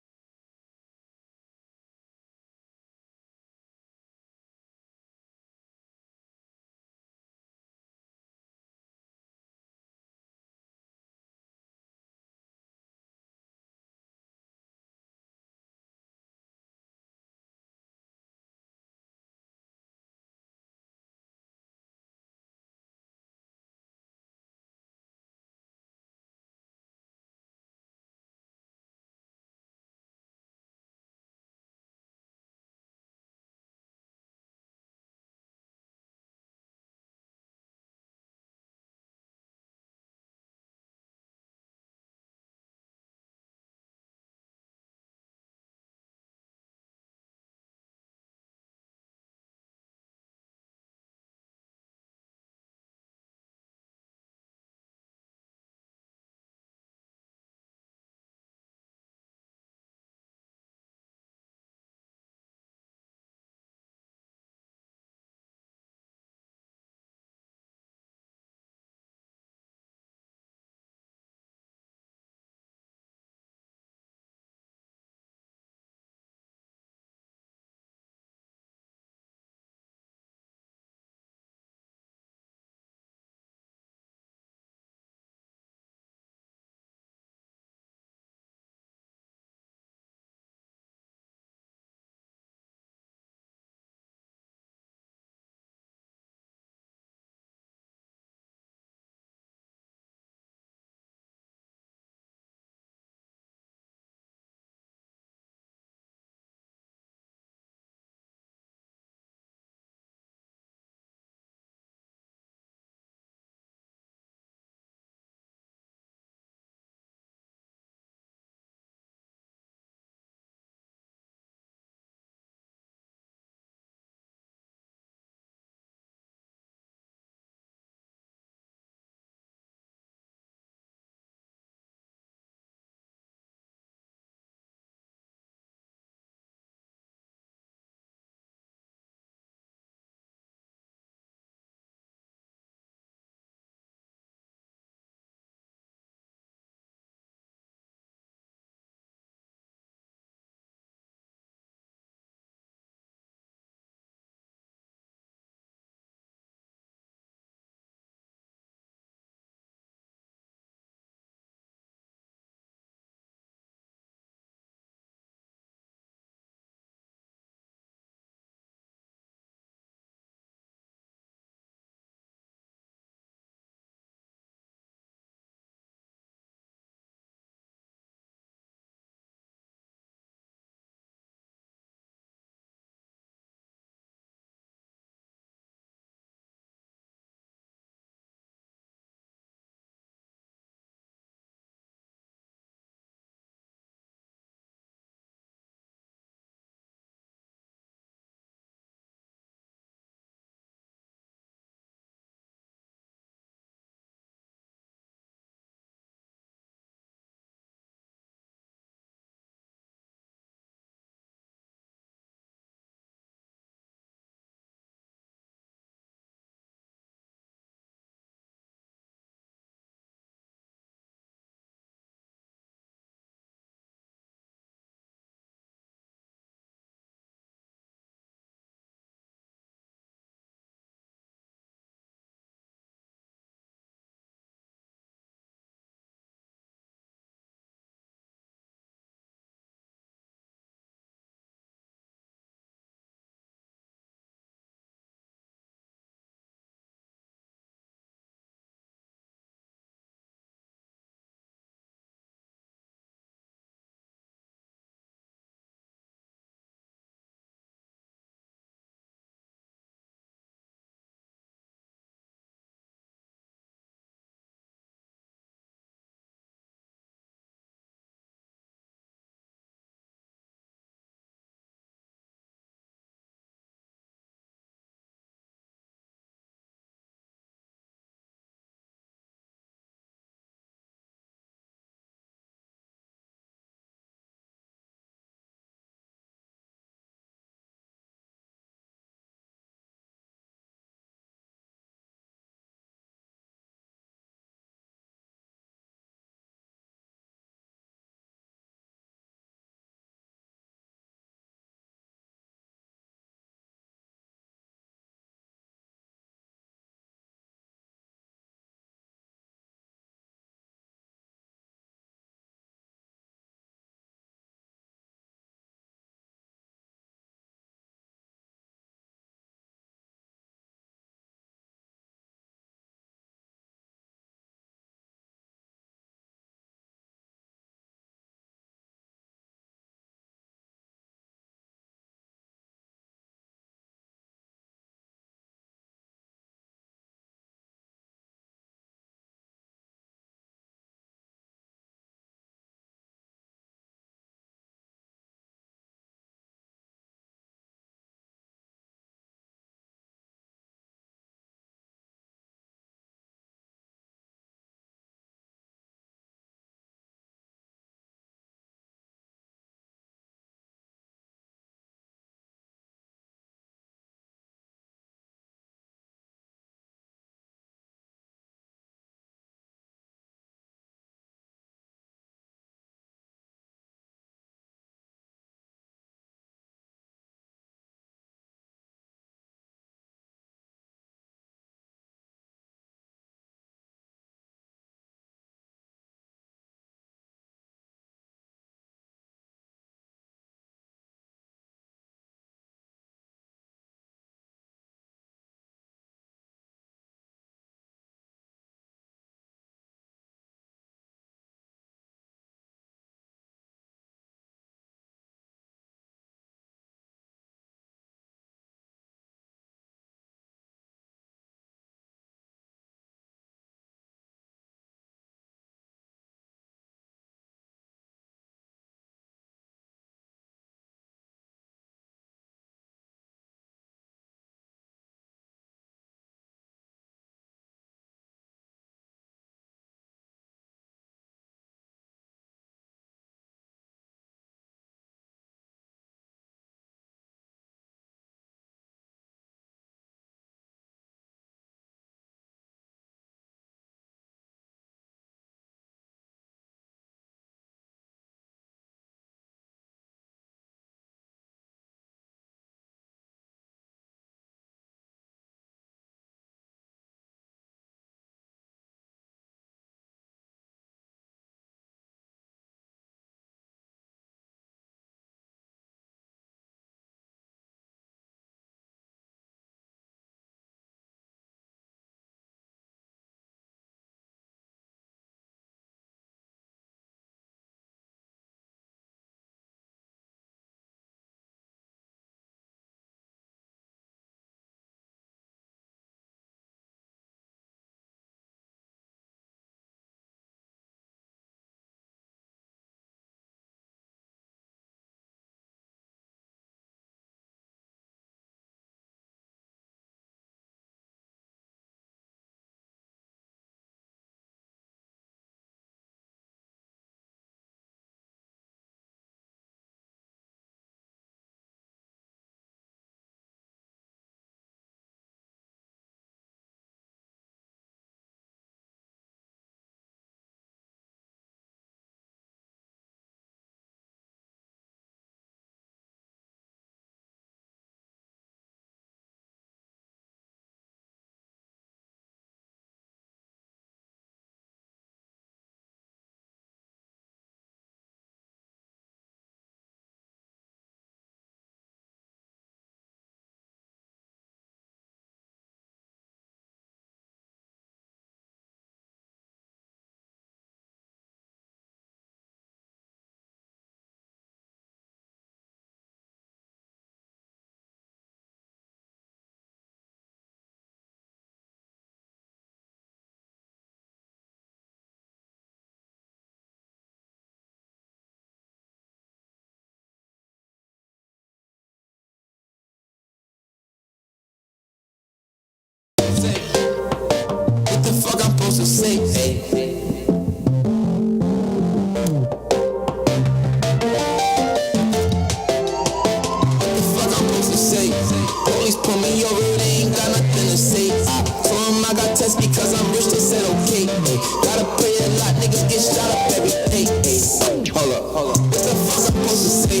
fuck I'm supposed to say?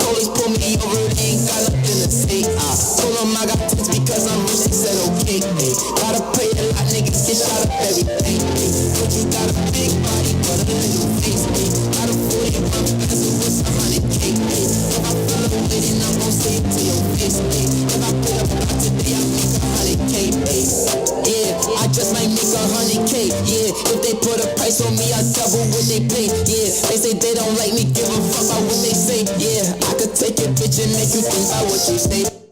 Police pull me over, they ain't got nothing to say. Told them I got tips because I'm rich, they said okay. Gotta pay a lot, niggas get shot up every day. But you got a big body, but a little face. Got a 40 run pencil with 100K. If I feel a way, then I'm gon' say it to your face. If I put up out today, I make 100K. Yeah, I just might make 100K. Yeah, if they put a price on me, I double what they pay. Yeah, they say they don't like me, give a fuck about what they say. Yeah, I could take your bitch and make you think about what you say.